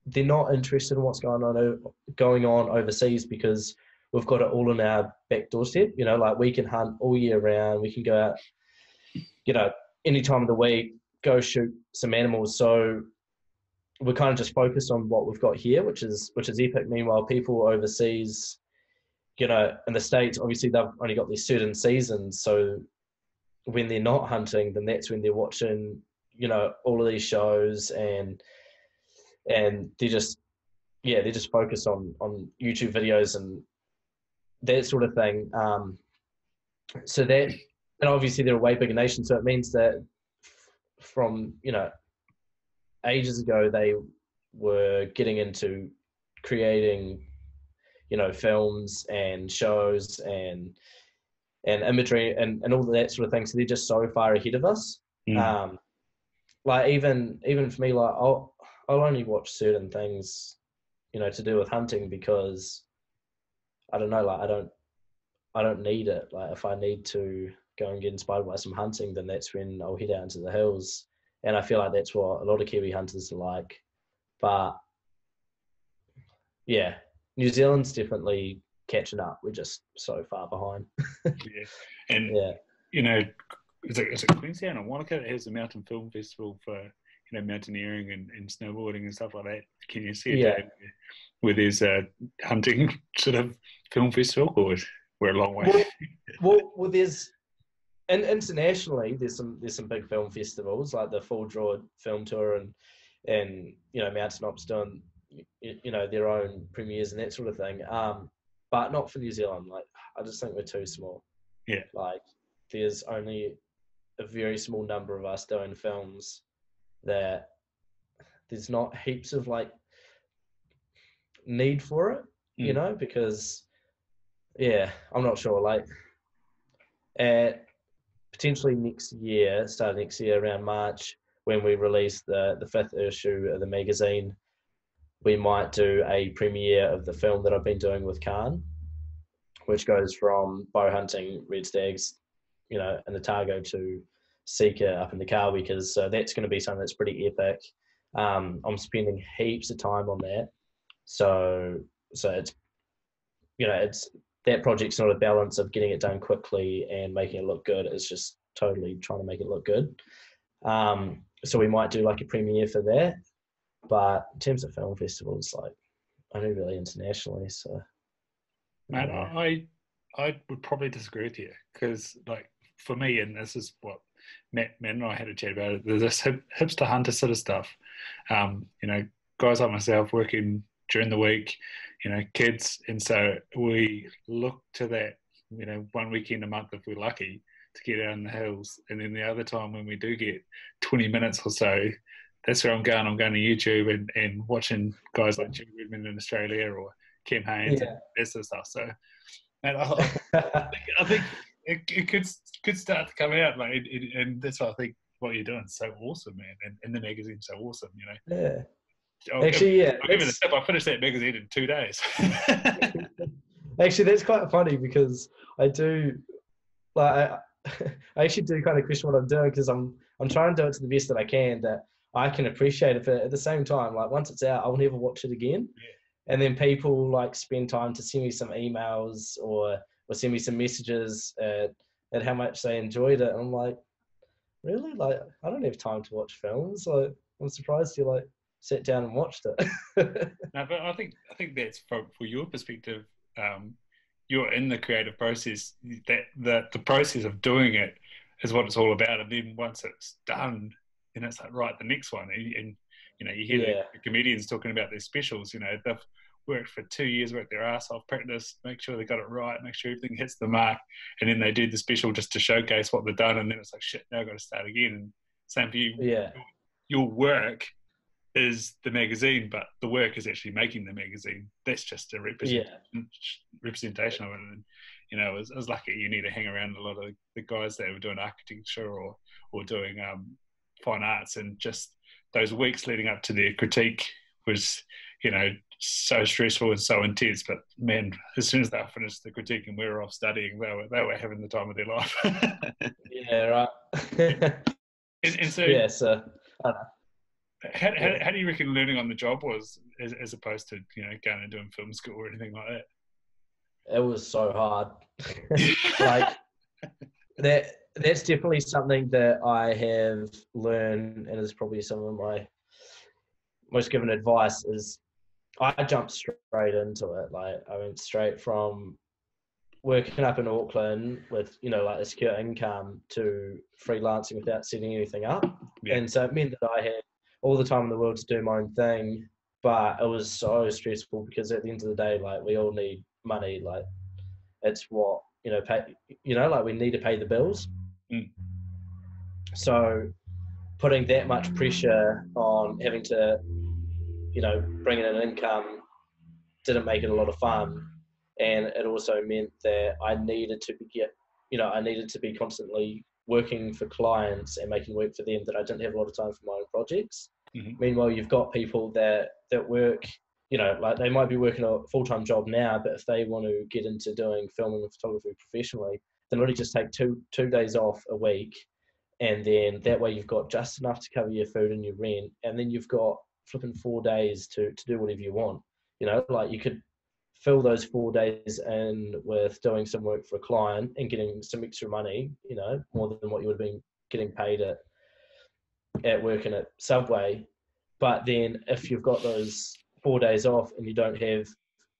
they're not interested in what's going on overseas, because we've got it all in our back doorstep. Like, we can hunt all year round. We can go out, any time of the week, go shoot some animals. So we're kind of just focused on what we've got here, which is epic. Meanwhile, people overseas, in the States, obviously they've only got these certain seasons. So when they're not hunting, then that's when they're watching, all of these shows, and they're just focused on YouTube videos and that sort of thing. So that, and obviously they're a way bigger nation, so it means that from ages ago they were getting into creating films and shows and imagery and all of that sort of thing. So they're just so far ahead of us. Like, even for me, like, I'll only watch certain things to do with hunting, because I don't know, like, I don't need it. Like, if I need to go and get inspired by some hunting, then that's when I'll head out into the hills. And I feel like that's what a lot of Kiwi hunters are like. But yeah, New Zealand's definitely catching up. We're just so far behind. And is it Queenstown or Wanaka that has the Mountain Film Festival for mountaineering and snowboarding and stuff like that? Can you see it where there's a hunting sort of film festival? Or we're a long way. Well, there's and internationally there's some big film festivals like the Full Draw Film Tour and Mountain Ops doing their own premieres and that sort of thing. But not for New Zealand. Like I just think we're too small. Yeah. Like there's only a very small number of us doing films that there's not heaps of like need for it, because I'm not sure. Like potentially start next year around March, when we release the fifth issue of the magazine, we might do a premiere of the film that I've been doing with Khan, which goes from bow hunting red stags, in the Otago to Seeker up in the Kawi, because that's going to be something that's pretty epic. I'm spending heaps of time on that. So it's, it's that project's not a balance of getting it done quickly and making it look good. It's just totally trying to make it look good. So we might do like a premiere for that. But in terms of film festivals, like only really internationally. So, man, I would probably disagree with you, because like for me, and this is what Matt and I had a chat about it. There's this hipster hunter sort of stuff. Guys like myself working during the week, kids, and so we look to that, one weekend a month if we're lucky to get out in the hills, and then the other time when we do get 20 minutes or so, that's where I'm going. I'm going to YouTube and watching guys like Jim Redmond in Australia or Kim Haynes and that sort of stuff. So, and I think it could start to come out, like, and that's why I think what you're doing is so awesome, man, and the magazine's so awesome, Yeah. I'll give it a tip. I finished that magazine in 2 days. Actually, that's quite funny, because I do, like, I actually do kind of question what I'm doing, because I'm trying to do it to the best that I can, that I can appreciate it, but at the same time, like once it's out, I'll never watch it again. Yeah. And then people like spend time to send me some emails or send me some messages at how much they enjoyed it. And I'm like, really? Like, I don't have time to watch films. Like, I'm surprised you like sat down and watched it. No, but I think that's for your perspective. You're in the creative process. That the process of doing it is what it's all about. And then once it's done, then it's like, right, the next one. And you hear the comedians talking about their specials. They've worked for 2 years, worked their ass off, practiced, make sure they got it right, make sure everything hits the mark, and then they do the special just to showcase what they've done. And then it's like, shit, now I've got to start again. And same for you. Yeah. Your work is the magazine, but the work is actually making the magazine. That's just a representation of it. And I was lucky. You need to hang around a lot of the guys that were doing architecture or doing fine arts, and just those weeks leading up to their critique was so stressful and so intense. But man, as soon as they finished the critique and we were off studying, they were having the time of their life. Yeah, right. and so yeah, so I don't know. How do you reckon learning on the job was, as opposed to going and doing film school or anything like that? It was so hard. Like that's definitely something that I have learned, and is probably some of my most given advice, is I jumped straight into it. Like I went straight from working up in Auckland with like a secure income to freelancing without setting anything up. Yeah. And so it meant that I had all the time in the world to do my own thing, but it was so stressful, because at the end of the day, like we all need money. Like it's what like we need to pay the bills. So putting that much pressure on having to bring in an income didn't make it a lot of fun. And it also meant that I needed to be constantly working for clients and making work for them, that I didn't have a lot of time for my own projects. Mm-hmm. Meanwhile, you've got people that work, like they might be working a full-time job now, but if they want to get into doing filming and photography professionally, then literally just take two days off a week, and then that way you've got just enough to cover your food and your rent, and then you've got flipping 4 days to do whatever you want. Like you could fill those 4 days in with doing some work for a client and getting some extra money, more than what you would have been getting paid at working at Subway. But then if you've got those 4 days off and you don't have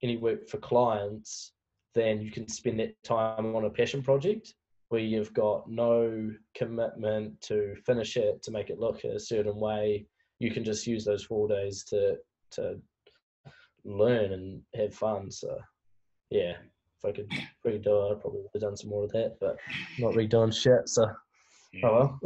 any work for clients, then you can spend that time on a passion project where you've got no commitment to finish it, to make it look a certain way. You can just use those 4 days to learn and have fun. So yeah, if I could redo it, I probably would have done some more of that, but not redoing shit. So Yeah. oh well.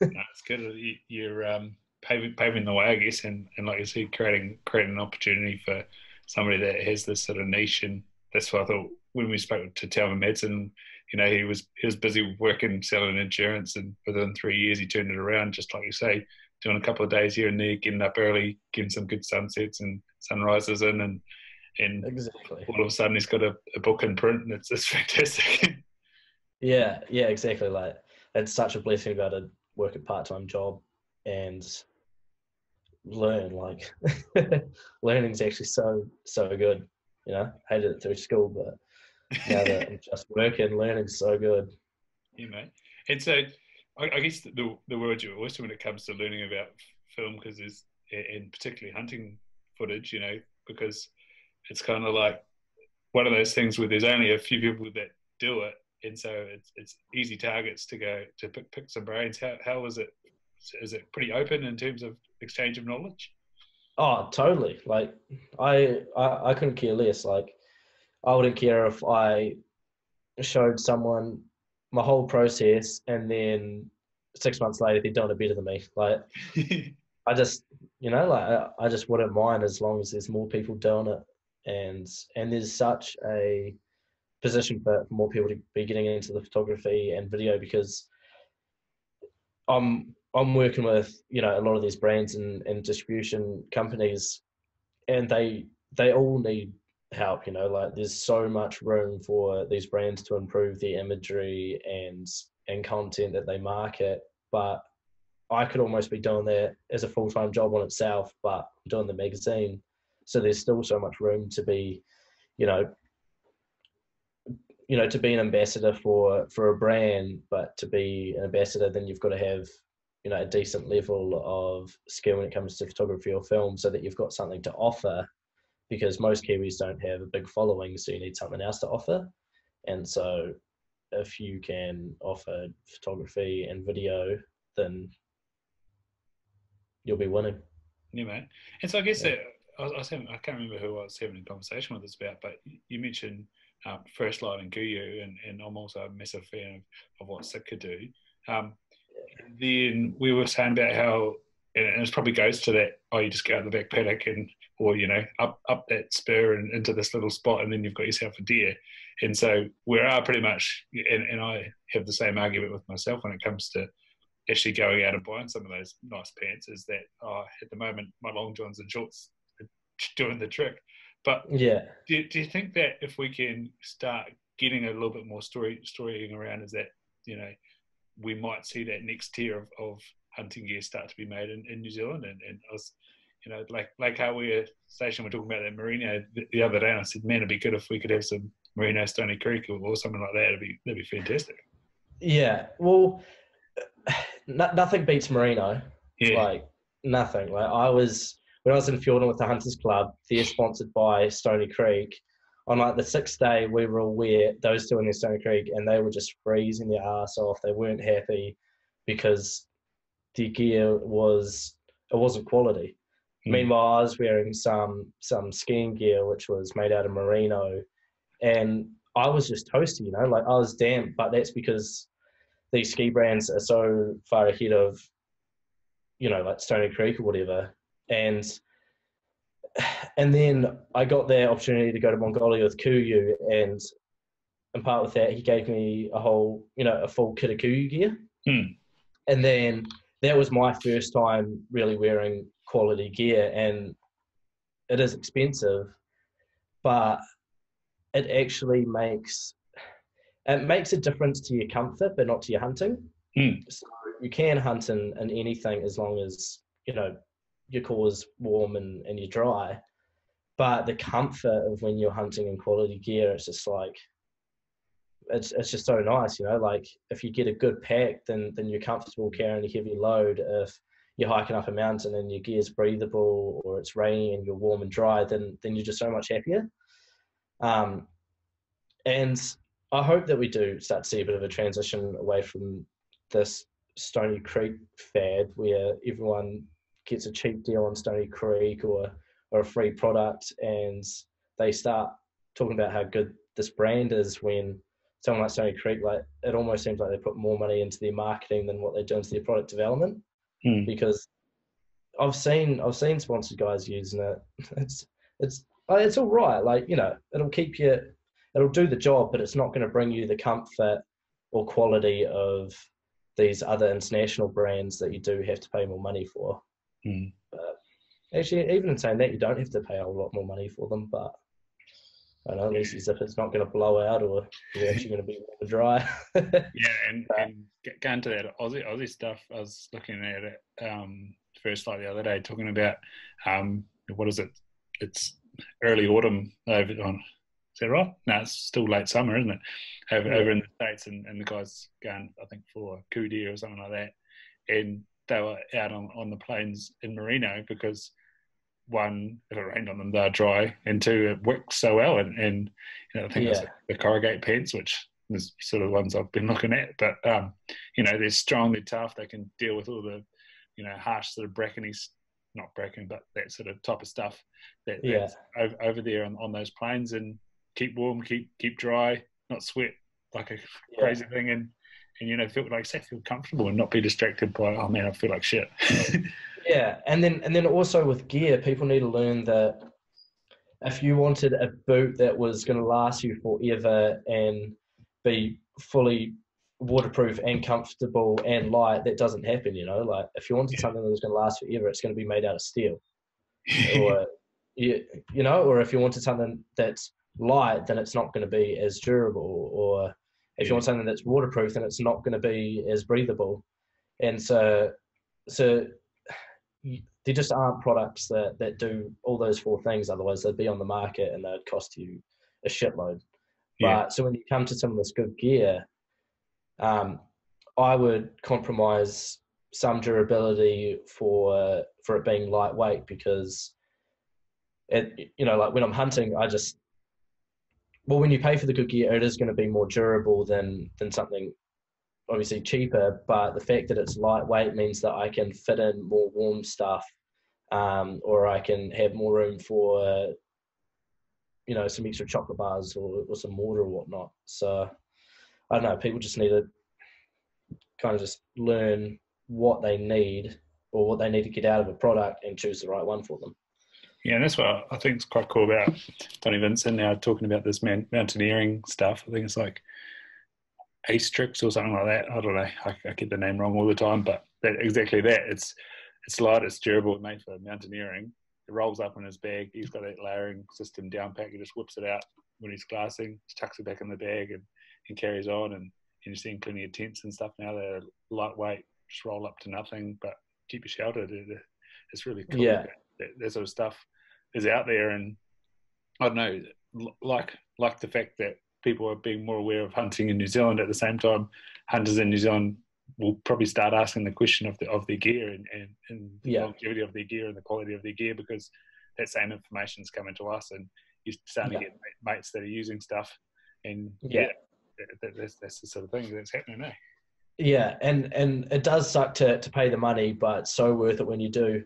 No, it's good. You're paving the way, I guess, and like you said, creating an opportunity for somebody that has this sort of niche. And that's what I thought when we spoke to Talman Madsen. He was busy working selling insurance, and within 3 years he turned it around. Just like you say, doing a couple of days here and there, getting up early, getting some good sunsets and sunrises in, and Exactly. all of a sudden he's got a book in print, and it's fantastic. Yeah, exactly. Like it's such a blessing about to work a part-time job and learn. Like learning's actually so good. Hated it through school, but now that I'm just working, learning's so good. Yeah, mate. And so I guess the word you oyster when it comes to learning about film, because there's, and particularly hunting footage, because it's kind of like one of those things where there's only a few people that do it, and so it's easy targets to go to pick some brains. How is it? Is it pretty open in terms of exchange of knowledge? Oh, totally. Like I couldn't care less. Like I wouldn't care if I showed someone my whole process and then 6 months later they're doing it better than me. Like I just, I just wouldn't mind as long as there's more people doing it, and there's such a position for more people to be getting into the photography and video, because I'm working with a lot of these brands and distribution companies, and they all need help. Like there's so much room for these brands to improve their imagery and content that they market, but I could almost be doing that as a full-time job on itself, but doing the magazine. So there's still so much room to be, to be an ambassador for a brand. But to be an ambassador, then you've got to have, a decent level of skill when it comes to photography or film, so that you've got something to offer, because most Kiwis don't have a big following, so you need something else to offer. And so if you can offer photography and video, then you'll be winning. Yeah, mate. And so I guess that I can't remember who I was having a conversation with this about, but you mentioned First Light and Kuyu, and I'm also a massive fan of what Sitka do. Then we were saying about how, and it probably goes to that, you just go out the back paddock or up that spur and into this little spot, and then you've got yourself a deer. And so we are pretty much, and I have the same argument with myself when it comes to actually going out and buying some of those nice pants, is that at the moment my long johns and shorts are doing the trick. But yeah, do you think that if we can start getting a little bit more storying around, is that we might see that next tier of hunting gear start to be made in New Zealand? And I was, like how we station, we're talking about that merino the other day, and I said, man, it'd be good if we could have some merino Stony Creek or something like that. That'd be fantastic. Yeah, well, nothing beats merino. Yeah. Like nothing. Like when I was in Fiordland with the Hunters Club, they're sponsored by Stony Creek. On like the 6th day, we were all wet, those two in their Stony Creek, and they were just freezing their ass off. They weren't happy because the gear wasn't quality. Meanwhile, I was wearing some skiing gear which was made out of merino, and I was just toasty. Like I was damp. But that's because these ski brands are so far ahead of, like Stony Creek or whatever. And then I got the opportunity to go to Mongolia with Kuyu, and in part with that, he gave me a whole, a full kit of Kuyu gear. And then that was my first time really wearing quality gear, and it is expensive, but it actually makes a difference to your comfort, but not to your hunting. So you can hunt in anything as long as, your core is warm and you're dry. But the comfort of when you're hunting in quality gear, it's just like, it's just so nice, like if you get a good pack, then you're comfortable carrying a heavy load. If you're hiking up a mountain and your gear's breathable, or it's raining and you're warm and dry, then you're just so much happier. And I hope that we do start to see a bit of a transition away from this Stony Creek fad where everyone gets a cheap deal on Stony Creek or a free product, and they start talking about how good this brand is when someone like Stony Creek, like it almost seems like they put more money into their marketing than what they do into their product development. Because I've seen sponsored guys using it. It's all right. Like, you know, it'll do the job, but it's not going to bring you the comfort or quality of these other international brands that you do have to pay more money for. But actually, even in saying that, you don't have to pay a lot more money for them. But I don't know, at least as if it's not going to blow out or you're actually going to be dry. And going to that Aussie stuff, I was looking at it first like the other day, talking about what is it? It's early autumn over on. Is that right? No, it's still late summer, isn't it? Over in the States, and the guys going, I think, for coup deer or something like that, and they were out on the plains in Merino because, one, if it rained on them, they're dry, and two, it works so well. And you know, I think it's the corrugate pants, which is sort of the ones I've been looking at. But you know, they're strong, they're tough, they can deal with all the, you know, harsh sort of brackeny, not bracken, but that sort of type of stuff that's over there on those plains, and keep warm, keep dry, not sweat like a crazy thing, and you know, feel comfortable and not be distracted by, oh man, I feel like shit. And then also with gear, people need to learn that if you wanted a boot that was going to last you forever and be fully waterproof and comfortable and light, that doesn't happen, you know. Like, if you wanted something that was going to last forever, it's going to be made out of steel. Or you know, or if you wanted something that's light, then it's not going to be as durable. Or if you want something that's waterproof, then it's not going to be as breathable. And so there just aren't products that do all those four things. Otherwise, they'd be on the market and they'd cost you a shitload. But so when you come to some of this good gear, I would compromise some durability for it being lightweight, because it, you know, like when I'm hunting, when you pay for the good gear, it is going to be more durable than something obviously cheaper. But the fact that it's lightweight means that I can fit in more warm stuff, or I can have more room for, you know, some extra chocolate bars or some water or whatnot. So I don't know, people just need to kind of just learn what they need or what they need to get out of a product and choose the right one for them. Yeah, and that's what I think is quite cool about Tony Vincent now talking about this mountaineering stuff. I think it's like Ace Tricks or something like that. I don't know. I get the name wrong all the time, but exactly that. It's light, it's durable, it's made for mountaineering. It rolls up in his bag. He's got that layering system down pack. He just whips it out when he's glassing, chucks it back in the bag, and carries on. And you're seeing plenty of tents and stuff now that are lightweight, just roll up to nothing, but keep you sheltered. It's really cool. Yeah. That sort of stuff is out there, and I don't know, like the fact that people are being more aware of hunting in New Zealand. At the same time, hunters in New Zealand will probably start asking the question of their gear and the longevity of their gear and the quality of their gear, because that same information is coming to us, and you're starting to get mates that are using stuff, and that's the sort of thing that's happening, eh? Yeah, and it does suck to pay the money, but it's so worth it when you do.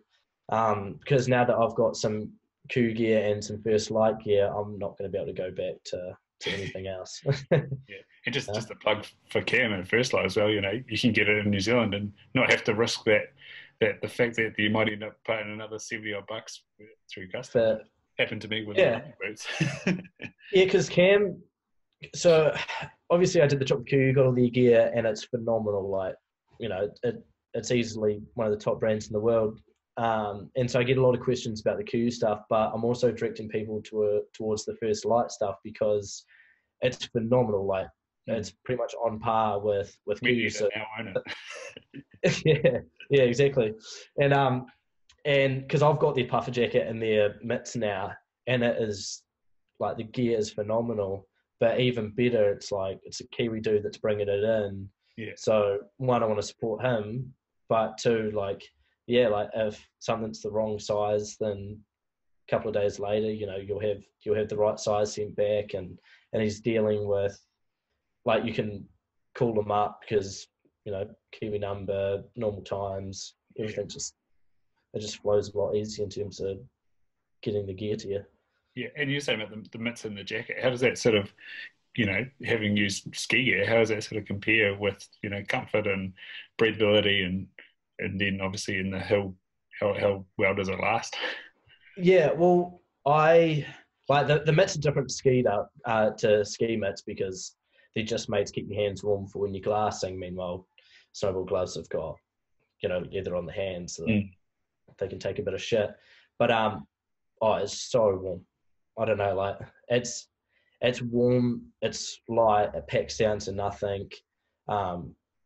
Because now that I've got some coup gear and some First Light gear, I'm not going to be able to go back to anything else. And just a plug for Cam and First Light as well. You know, you can get it in New Zealand and not have to risk that the fact that you might end up paying another $70 through customs. Happened to me with the boots. Because Cam. So obviously I did the chocolate Q, got all the gear, and it's phenomenal. Like, you know, it's easily one of the top brands in the world. And so I get a lot of questions about the Q stuff, but I'm also directing people towards the First Light stuff because it's phenomenal. Like, it's pretty much on par with Q. So, now, own it? yeah, exactly. And because I've got their puffer jacket and their mitts now, and it is like, the gear is phenomenal. But even better, it's like, it's a Kiwi dude that's bringing it in. Yeah. So one, I want to support him, but two, like if something's the wrong size, then a couple of days later, you know, you'll have the right size sent back, and and he's dealing with, like, you can call him up because, you know, Kiwi number, normal times, everything just flows a lot easier in terms of getting the gear to you. Yeah, and you're saying about the mitts and the jacket. How does that sort of, you know, having used ski gear, how does that sort of compare with, you know, comfort and breathability, and then obviously in the hill, how well does it last? Yeah, well, I like the mitts are different to ski mitts because they're just made to keep your hands warm for when you're glassing. Meanwhile, snowboard gloves have got, you know, leather on the hands so that they can take a bit of shit. But oh, it's so warm. I don't know, like it's warm, it's light, it packs down to nothing.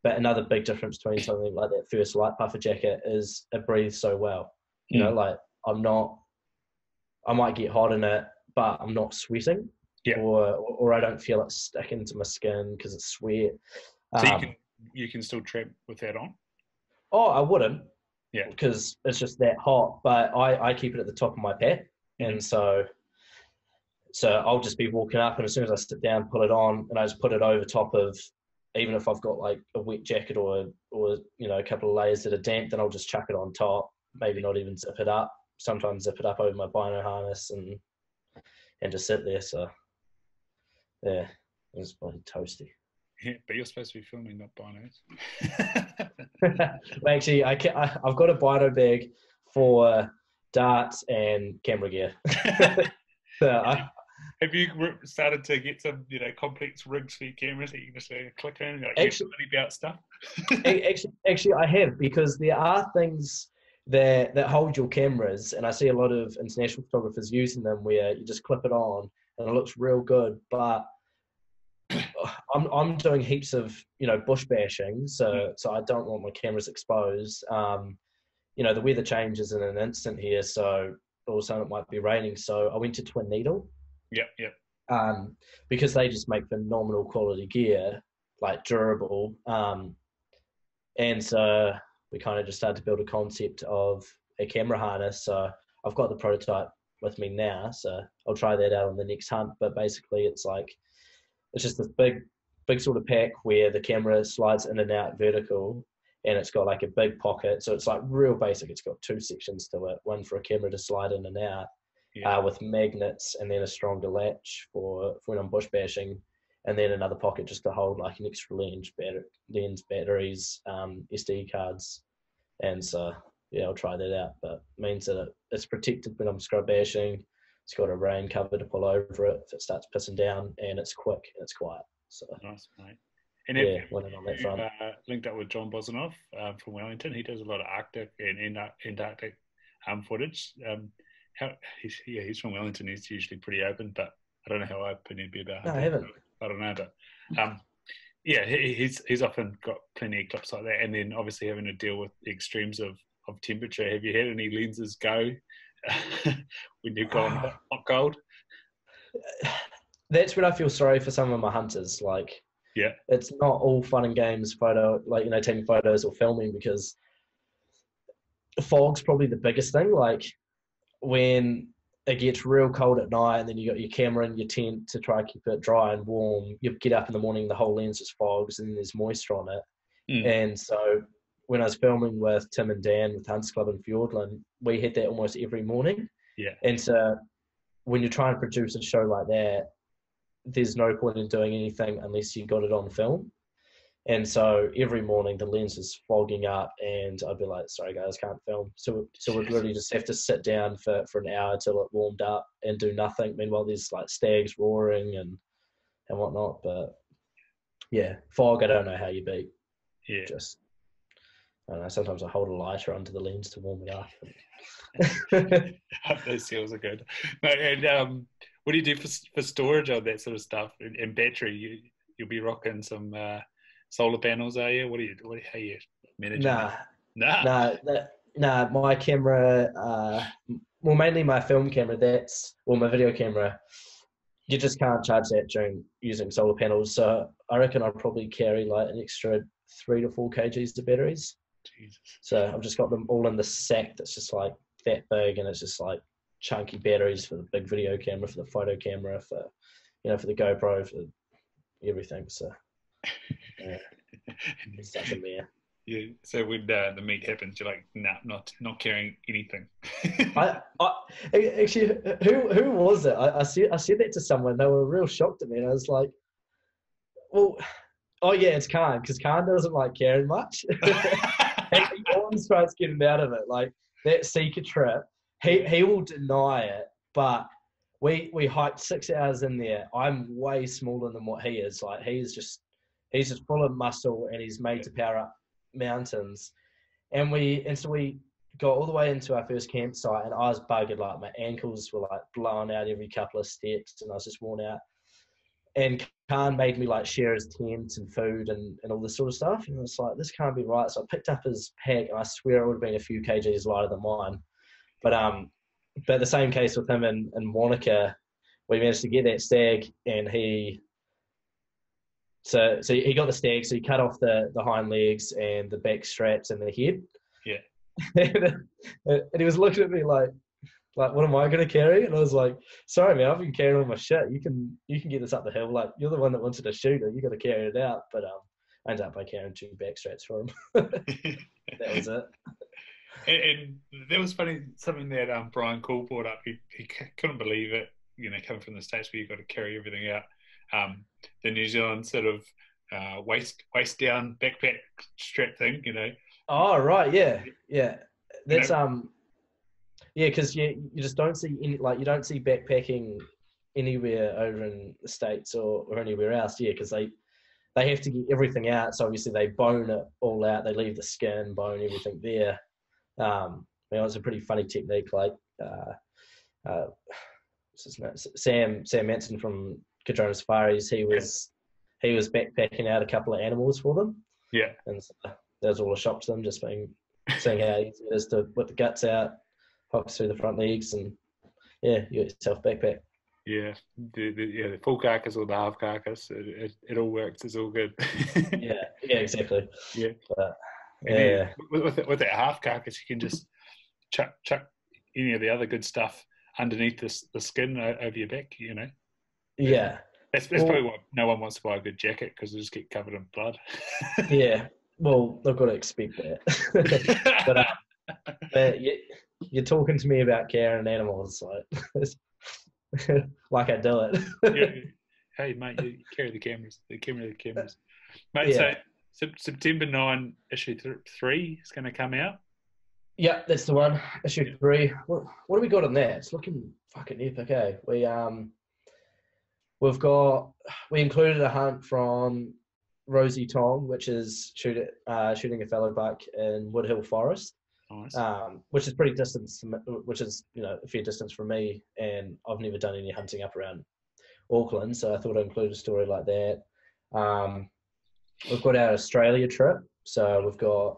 But another big difference between something like that first light puffer jacket is it breathes so well. You know, like I might get hot in it, but I'm not sweating, or I don't feel it sticking to my skin because it's sweat. So you can still trap with that on? Oh, I wouldn't. Yeah. Because it's just that hot, but I keep it at the top of my pack, and so I'll just be walking up, and as soon as I sit down, pull it on, and I just put it over top of, even if I've got like a wet jacket or you know, a couple of layers that are damp, then I'll just chuck it on top. Maybe not even zip it up. Sometimes zip it up over my bino harness and just sit there. So yeah, it's bloody toasty. Yeah, but you're supposed to be filming, not binos. Well, actually, I've got a bino bag for darts and camera gear. Have you started to get some, you know, complex rigs for your cameras that you can just click in, like utility belt stuff? actually, I have, because there are things that hold your cameras, and I see a lot of international photographers using them where you just clip it on and it looks real good. But I'm doing heaps of, you know, bush bashing, so I don't want my cameras exposed. You know, the weather changes in an instant here, so all of a sudden it might be raining. So I went to Twin Needle. Yep. Because they just make phenomenal quality gear, like durable. And so we kind of just started to build a concept of a camera harness. So I've got the prototype with me now, so I'll try that out on the next hunt. But basically it's just this big sort of pack where the camera slides in and out vertical, and it's got like a big pocket. So it's like real basic. It's got two sections to it, one for a camera to slide in and out, with magnets, and then a stronger latch for when I'm bush bashing, and then another pocket just to hold like an extra lens, batteries, SD cards. And so yeah, I'll try that out. But it means that it's protected when I'm scrub bashing. It's got a rain cover to pull over it if it starts pissing down, and it's quick and it's quiet. So nice, mate. And winning on that front. Linked up with John Bosanoff from Wellington. He does a lot of Arctic and Antarctic footage. He's from Wellington. He's usually pretty open, but I don't know how open he'd be about. No, I haven't. I don't know, but yeah, he's often got plenty of clips like that, and then obviously having to deal with the extremes of temperature. Have you had any lenses go when you've gone hot, cold? That's when I feel sorry for some of my hunters. Like, yeah, it's not all fun and games taking photos or filming, because fog's probably the biggest thing. Like, when it gets real cold at night and then you got your camera in your tent to try and keep it dry and warm, you get up in the morning, the whole lens is fogs and there's moisture on it. And so when I was filming with Tim and Dan with Hunts Club in Fiordland, we had that almost every morning. Yeah. And so when you're trying to produce a show like that, there's no point in doing anything unless you got it on film. And so every morning the lens is fogging up, and I'd be like, sorry guys, can't film. So we'd really just have to sit down for an hour till it warmed up and do nothing. Meanwhile, there's like stags roaring and whatnot. But yeah, fog, I don't know how you beat. Yeah. Just, I don't know, sometimes I hold a lighter under the lens to warm it up. Those seals are good. And what do you do for storage of that sort of stuff and battery? You'll be rocking some solar panels, are you? How are you managing? Nah. My camera, mainly my film camera. My video camera. You just can't charge that during using solar panels. So I reckon I'll probably carry like an extra 3 to 4 kgs of batteries. Jesus. So I've just got them all in the sack that's just like that big, and it's just like chunky batteries for the big video camera, for the photo camera, for for the GoPro, for everything. So yeah, it's such a mare. Yeah. So when the meet happens, you're like, nah, not carrying anything. I actually, who was it? I said that to someone. They were real shocked at me, and I was like, well, oh yeah, it's Khan, because Khan doesn't like carrying much. He always tries getting out of it. Like that Seeker trip, he will deny it, but we hiked 6 hours in there. I'm way smaller than what he is. Like he's just full of muscle, and he's made to power up mountains. And so we got all the way into our first campsite, and I was buggered. Like my ankles were like blown out every couple of steps, and I was just worn out. And Khan made me like share his tent and food and all this sort of stuff. And it's like, this can't be right. So I picked up his pack, and I swear it would have been a few kgs lighter than mine. But the same case with him and Wanaka, we managed to get that stag, and he got the stag, so he cut off the hind legs and the back straps and the head. Yeah. And he was looking at me like, what am I going to carry? And I was like, sorry, man, I've been carrying all my shit. You can get this up the hill. Like, you're the one that wanted to shoot it. You got to carry it out. But I ended up by carrying 2 back straps for him. That was it. And that was funny, something that Brian Cool brought up. He couldn't believe it, coming from the States where you've got to carry everything out. The New Zealand sort of waist down backpack strap thing, Oh, right, yeah. That's yeah, because you just don't see you don't see backpacking anywhere over in the States or anywhere else, because they have to get everything out. So obviously they bone it all out. They leave the skin, bone, everything there. It's a pretty funny technique. Like what's his name? Sam Manson from Kadrona Safaris. He was backpacking out a couple of animals for them. Yeah, and so that was all a shock to them, just seeing how easy it is to put the guts out, hocks through the front legs, and you got yourself backpack. Yeah, the full carcass or the half carcass, it all works. It's all good. yeah, exactly. Yeah, but, yeah. With that half carcass, you can just chuck any of the other good stuff underneath the skin over your back. Yeah, that's probably why no one wants to buy a good jacket, because they just get covered in blood. Yeah, well, they've got to expect that. But you're talking to me about carrying animals, like I do it. Yeah. Hey, mate, you carry the cameras. Mate, yeah. So September 9, issue 3 is going to come out. Yeah, that's the one. Issue 3. What do we got in there? It's looking fucking epic, eh? We included a hunt from Rosie Tong, which is shooting a fellow buck in Woodhill Forest. Nice. Which is pretty distance, which is a fair distance from me, and I've never done any hunting up around Auckland, so I thought I'd include a story like that. We've got our Australia trip, so we've got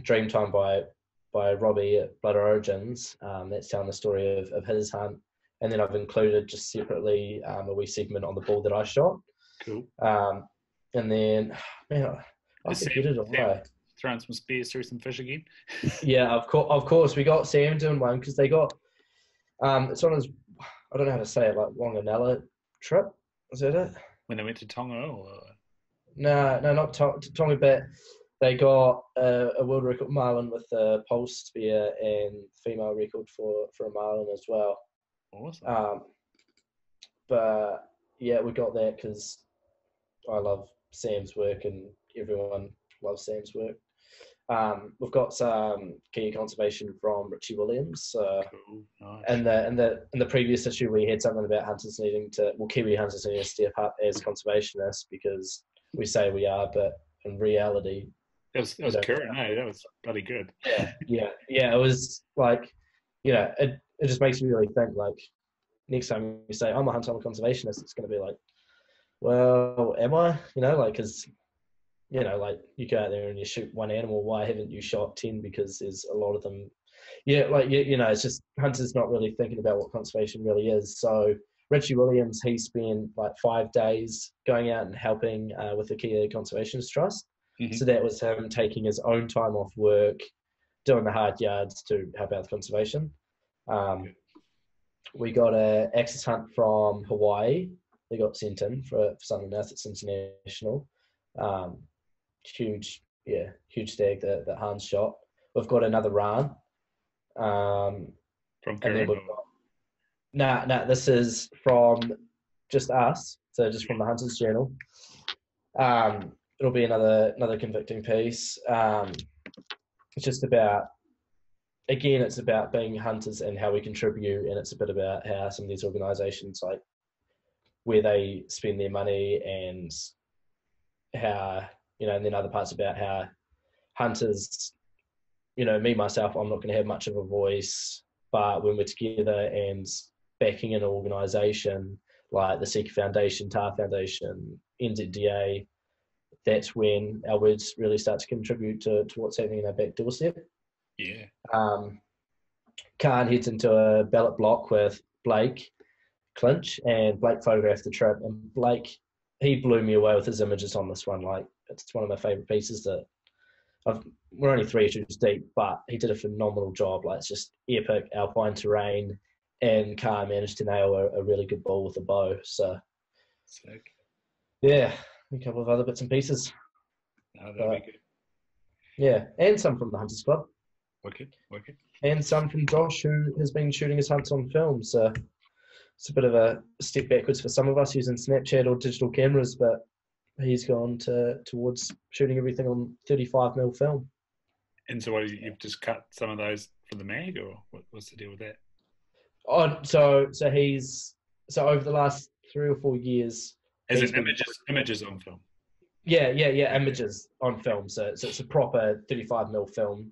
Dreamtime by Robbie at Blood Origins. That's telling the story of his hunt, and then I've included just separately a wee segment on the bull that I shot. Cool. And then, man, I forget it all. Throwing some spears through some fish again. Yeah, of course. We got Sam doing one, because they got it's on his, I don't know how to say it, like Wanganella trip. Is that it? When they went to Tonga? Or? No, not Tonga, but they got a world record marlin with a pulse spear and female record for a marlin as well. Awesome. But yeah, we got that because I love Sam's work, and everyone loves Sam's work. We've got some key conservation from Richie Williams. Cool. Nice. And in the previous issue, we had something about Kiwi hunters needing to step up as conservationists, because we say we are, but in reality, that was current. No, that was bloody good. Yeah. It was like, it just makes me really think. Like, next time you say I'm a hunter, I'm a conservationist, it's going to be like, well, am I? Because like you go out there and you shoot one animal, why haven't you shot 10? Because there's a lot of them. Yeah, it's just hunters not really thinking about what conservation really is. So Richie Williams, he spent like 5 days going out and helping with the Kia Conservations Trust. Mm-hmm. So that was him taking his own time off work, doing the hard yards to help out with conservation. We got a axis hunt from Hawaii. They got sent in for something else. It's international. Um, huge stag that Hans shot. We've got another run. From And then Karen? we've got this is from just us, so just from the Hunters Journal. It'll be another convicting piece. It's just about, again, it's about being hunters and how we contribute, and it's a bit about how some of these organisations, like where they spend their money, and how, and then other parts about how hunters, me myself, I'm not going to have much of a voice, but when we're together and backing an organisation like the Seeker Foundation, TAR Foundation, NZDA, that's when our words really start to contribute to what's happening in our back doorstep. Yeah. Khan heads into a ballot block with Blake Clinch, and Blake photographed the trip, and Blake, he blew me away with his images on this one. Like, it's one of my favourite pieces that we're only 3 issues deep, but he did a phenomenal job. Like, it's just epic alpine terrain, and Khan managed to nail a really good ball with a bow. So, sick. Yeah, a couple of other bits and pieces. No, that'll be good. Yeah, and some from the Hunters Club. Wicked. And some from Josh, who has been shooting his hunts on film. So it's a bit of a step backwards for some of us using Snapchat or digital cameras, but he's gone towards shooting everything on 35mm film. And so you've just cut some of those for the mag, or what's the deal with that? Oh, so over the last 3 or 4 years. As in images on film? Yeah, images on film. So it's a proper 35mm film.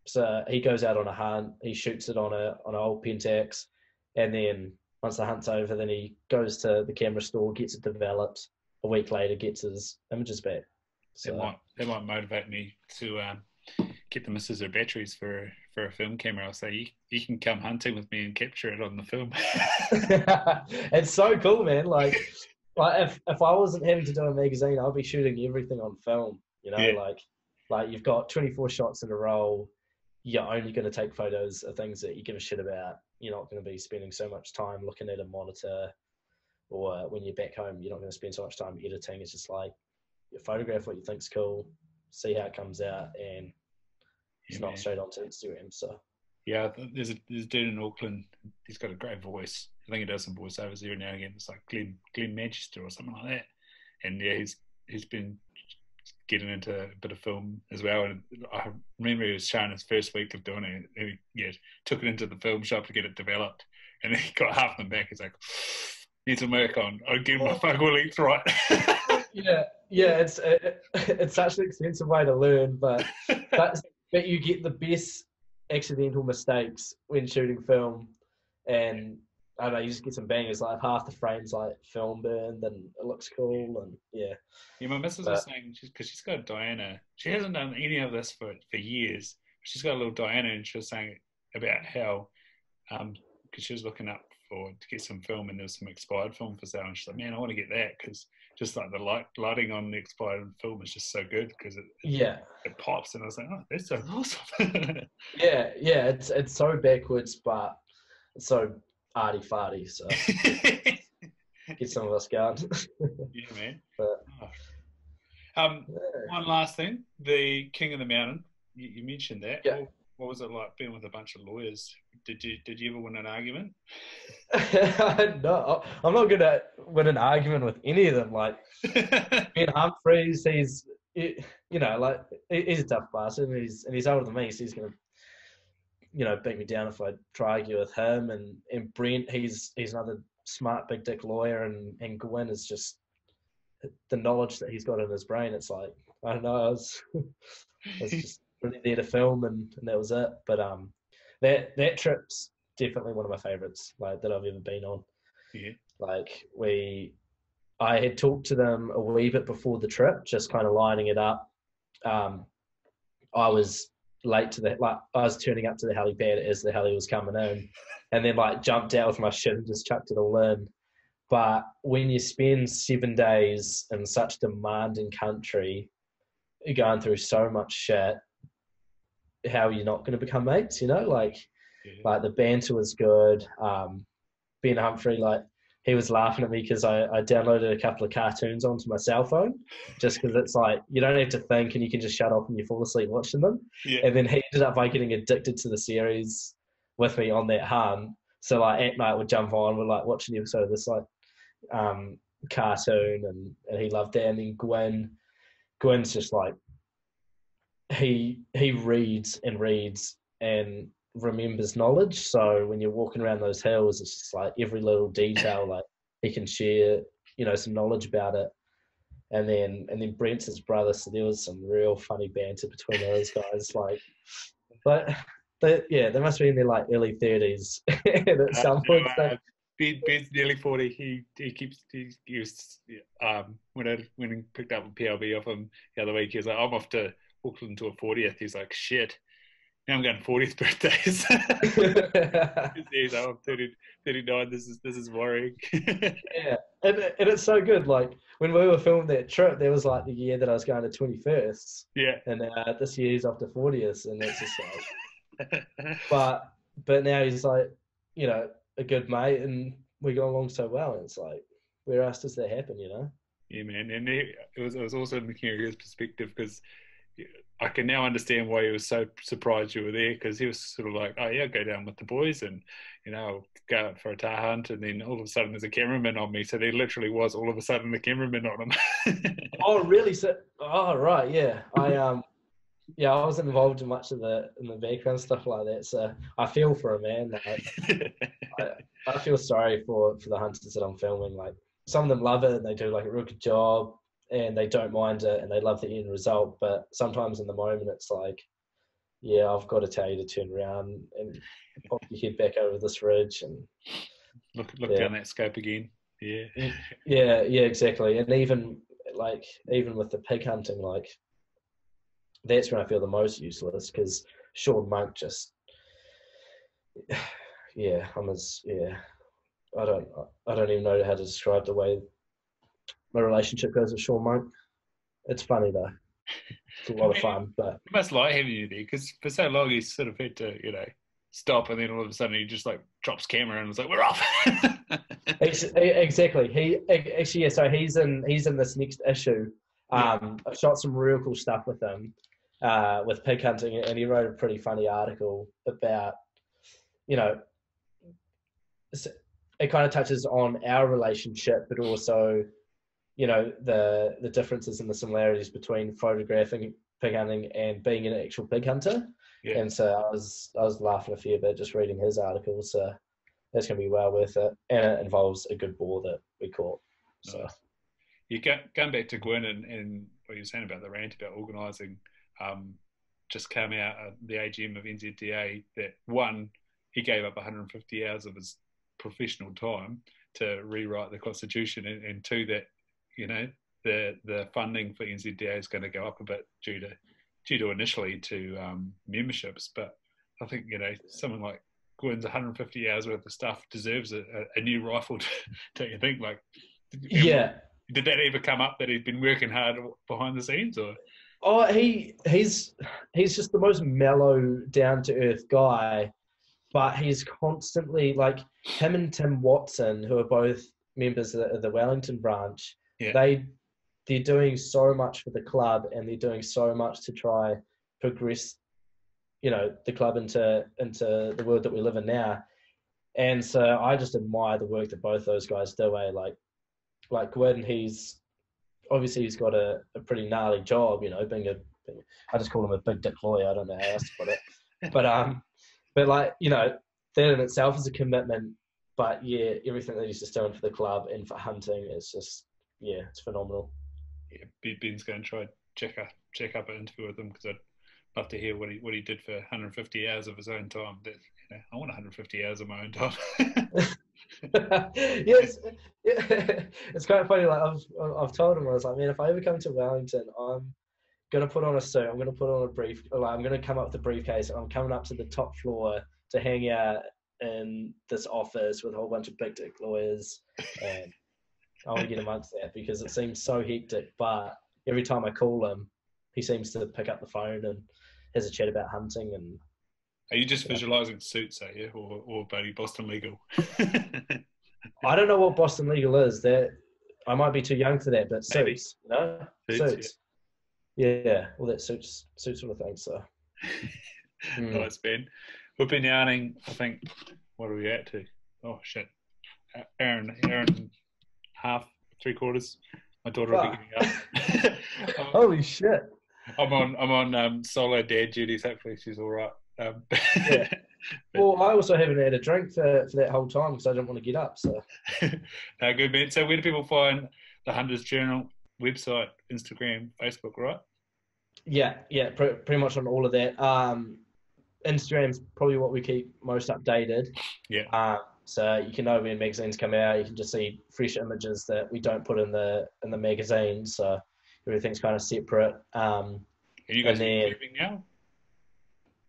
So he goes out on a hunt, he shoots it on an old Pentax, and then once the hunt's over, then he goes to the camera store, gets it developed. A week later, gets his images back. So that might motivate me to get the missus her batteries for a film camera. I'll say you can come hunting with me and capture it on the film. It's so cool, man. Like if I wasn't having to do a magazine, I'd be shooting everything on film. Yeah. Like you've got 24 shots in a row. You're only going to take photos of things that you give a shit about. You're not going to be spending so much time looking at a monitor, or when you're back home, you're not going to spend so much time editing. It's just like, you photograph what you think's cool, see how it comes out, and it's not straight onto Instagram. So yeah, there's a dude in Auckland. He's got a great voice. I think he does some voiceovers every now and again. It's like Glenn Manchester or something like that. And yeah, he's been getting into a bit of film as well. And I remember he was showing his first week of doing it. And he took it into the film shop to get it developed, and then he got half of them back. He's like, need some work on getting my focal length right. Yeah, it's such an expensive way to learn, but you get the best accidental mistakes when shooting film, and I don't know, you just get some bangers, like half the frames like film burned, and it looks cool. And yeah, my missus was saying, because she's got Diana, she hasn't done any of this for years. She's got a little Diana, and she was saying about how because she was looking up to get some film, and there was some expired film for sale, and she's like, man, I want to get that, because just like the lighting on the expired film is just so good, because it pops. And I was like, oh, that's so awesome. yeah, it's so backwards, but it's so arty farty. So get some of us going. Yeah, man. One last thing, the King of the Mountain. You mentioned that. Yeah. What was it like being with a bunch of lawyers? Did you ever win an argument? No, I'm not gonna win an argument with any of them. Like Ben Humphreys, he's a tough bastard, and he's older than me, so he's gonna beat me down if I try to argue with him. And Brent, he's another smart big dick lawyer, and Gwen is just the knowledge that he's got in his brain. It's like, I don't know, I was just really there to film, and that was it. But that trip's definitely one of my favorites, like, that I've ever been on. Yeah. Like, I had talked to them a wee bit before the trip, just kind of lining it up. I was late to I was turning up to the helipad as the heli was coming in, and then jumped out with my shit and just chucked it all in. But when you spend 7 days in such demanding country, going through so much shit, how are you not going to become mates? Yeah. Like the banter was good. Ben Humphrey, like he was laughing at me because I downloaded a couple of cartoons onto my cell phone, just because it's like you don't have to think and you can just shut off and you fall asleep watching them. Yeah. And then he ended up like getting addicted to the series with me on that hunt. So like at night we'd jump on, we'd like watch an episode of this like cartoon, and he loved that. And then Gwen's just like he reads and reads and remembers knowledge. So when you're walking around those hills, it's just like every little detail, like he can share, some knowledge about it. And then Brent's his brother, so there was some real funny banter between those guys. They must be in their like early 30s. And at some point, Ben's nearly 40. He was when he picked up a PLB off him the other week, he was like, I'm off to Auckland to a 40th. He's like, shit. Now I'm going 40th birthdays. He's like, I'm 39. This is worrying. Yeah, and it's so good. Like when we were filming that trip, there was like the year that I was going to 21st. Yeah. And this year he's off to 40th, and it's just like. but now he's like, a good mate, and we go along so well. And it's like, where else does that happen? Yeah, man. And it was also in the curious perspective because I can now understand why he was so surprised you were there, because he was sort of like, oh yeah, I'll go down with the boys and I'll go out for a tar hunt, and then all of a sudden there's a cameraman on me. So there literally was all of a sudden the cameraman on him. Oh really? So right, yeah. I wasn't involved in much of the background stuff like that, so I feel for him, man. Like, I feel sorry for the hunters that I'm filming. Like some of them love it and they do like a real good job and they don't mind it and they love the end result. But sometimes in the moment it's like, yeah, I've got to tell you to turn around and pop your head back over this ridge and look down that scope again. Yeah. Yeah, exactly. And even with the pig hunting, like that's when I feel the most useless, because Sean Monk just, I don't even know how to describe the way my relationship goes with Sean Monk. It's funny though. It's a lot of fun, but you must like having you there, because for so long he's sort of had to, stop, and then all of a sudden he just like drops camera and was like, "We're off." Exactly. So he's in this next issue. I shot some real cool stuff with him. With pig hunting, and he wrote a pretty funny article about, it kind of touches on our relationship, but also, the differences and the similarities between photographing pig hunting and being an actual pig hunter. Yeah. And so I was laughing a fair bit just reading his article. So that's going to be well worth it, and it involves a good boar that we caught. So you going back to Gwyn and what you're saying about the rant about organising. Just came out at the AGM of NZDA that one, he gave up 150 hours of his professional time to rewrite the constitution, and two, that the funding for NZDA is going to go up a bit due to initially to memberships. But I think someone like Gwyn's 150 hours worth of stuff deserves a new rifle. Don't you think? Like, did that ever come up that he's been working hard behind the scenes, or? Oh, he's just the most mellow, down to earth guy, but he's constantly like him and Tim Watson, who are both members of the Wellington branch. Yeah. They're doing so much for the club, and they're doing so much to try progress, the club into the world that we live in now. And so I just admire the work that both those guys do. Like Gwyn, he's got a pretty gnarly job, I just call him a big dick lawyer. I don't know how else to put it. But like, that in itself is a commitment. But yeah, everything that he's just doing for the club and for hunting is just, it's phenomenal. Yeah, Ben's going to try check up an interview with him, because I'd love to hear what he did for 150 hours of his own time. That I want 150 hours of my own time. Yes, it's kind of funny. Like I've told him, I was like, man, if I ever come to Wellington, I'm gonna put on a suit. I'm gonna put on a brief. Like, I'm gonna come up with a briefcase, and I'm coming up to the top floor to hang out in this office with a whole bunch of big dick lawyers, and I want to get amongst that because it seems so hectic. But every time I call him, he seems to pick up the phone and has a chat about hunting, and Are you just visualizing suits, are you, or bloody Boston Legal? I don't know what Boston Legal is. That I might be too young for that, but Maybe. suits, you know, suits. Yeah, all that suits sort of thing. So, Nice, Ben. We've been yarning, I think, what are we at to? Oh, shit. Aaron, half, 3/4. My daughter will be getting up. Holy shit. I'm on solo dad duties. Hopefully she's all right. Yeah. Well, I also haven't had a drink for that whole time because I didn't want to get up. So, no, good, man. So where do people find the Hunters Journal website, Instagram, Facebook, right? Yeah, pretty much on all of that. Instagram's probably what we keep most updated. Yeah. So you can know when magazines come out. You can just see fresh images that we don't put in the magazine. So everything's kind of separate. And you guys are YouTubing now?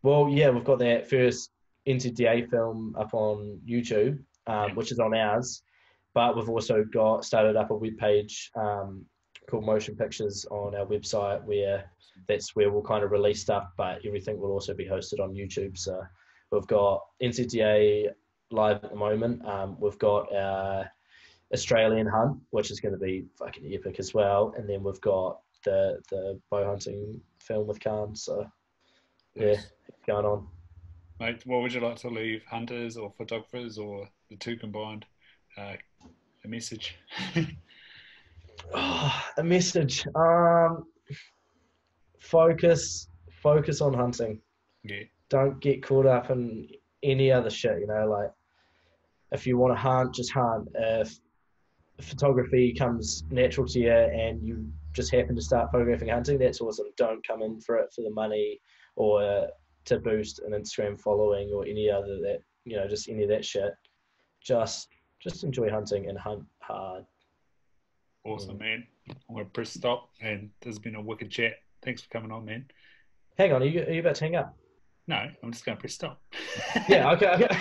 Well, yeah, we've got that first NCTA film up on YouTube, which is on ours. But we've also started up a webpage called Motion Pictures on our website, where that's where we'll kind of release stuff, but everything will also be hosted on YouTube. So we've got NCTA live at the moment. We've got our Australian hunt, which is going to be fucking epic as well. And then we've got the bow hunting film with Khan. So yeah, it's going on. Mate, what would you like to leave hunters or photographers or the two combined? A message. A message. Focus on hunting. Yeah. Don't get caught up in any other shit. You know, like if you want to hunt, just hunt. If photography comes natural to you and you just happen to start photographing hunting, that's awesome. Don't come in for it for the money or to boost an Instagram following or any other that, you know, just any of that shit. Just enjoy hunting and hunt hard. Awesome, man. I'm going to press stop, and this has been a wicked chat. Thanks for coming on, man. Hang on, are you about to hang up? No, I'm just going to press stop. Yeah, okay.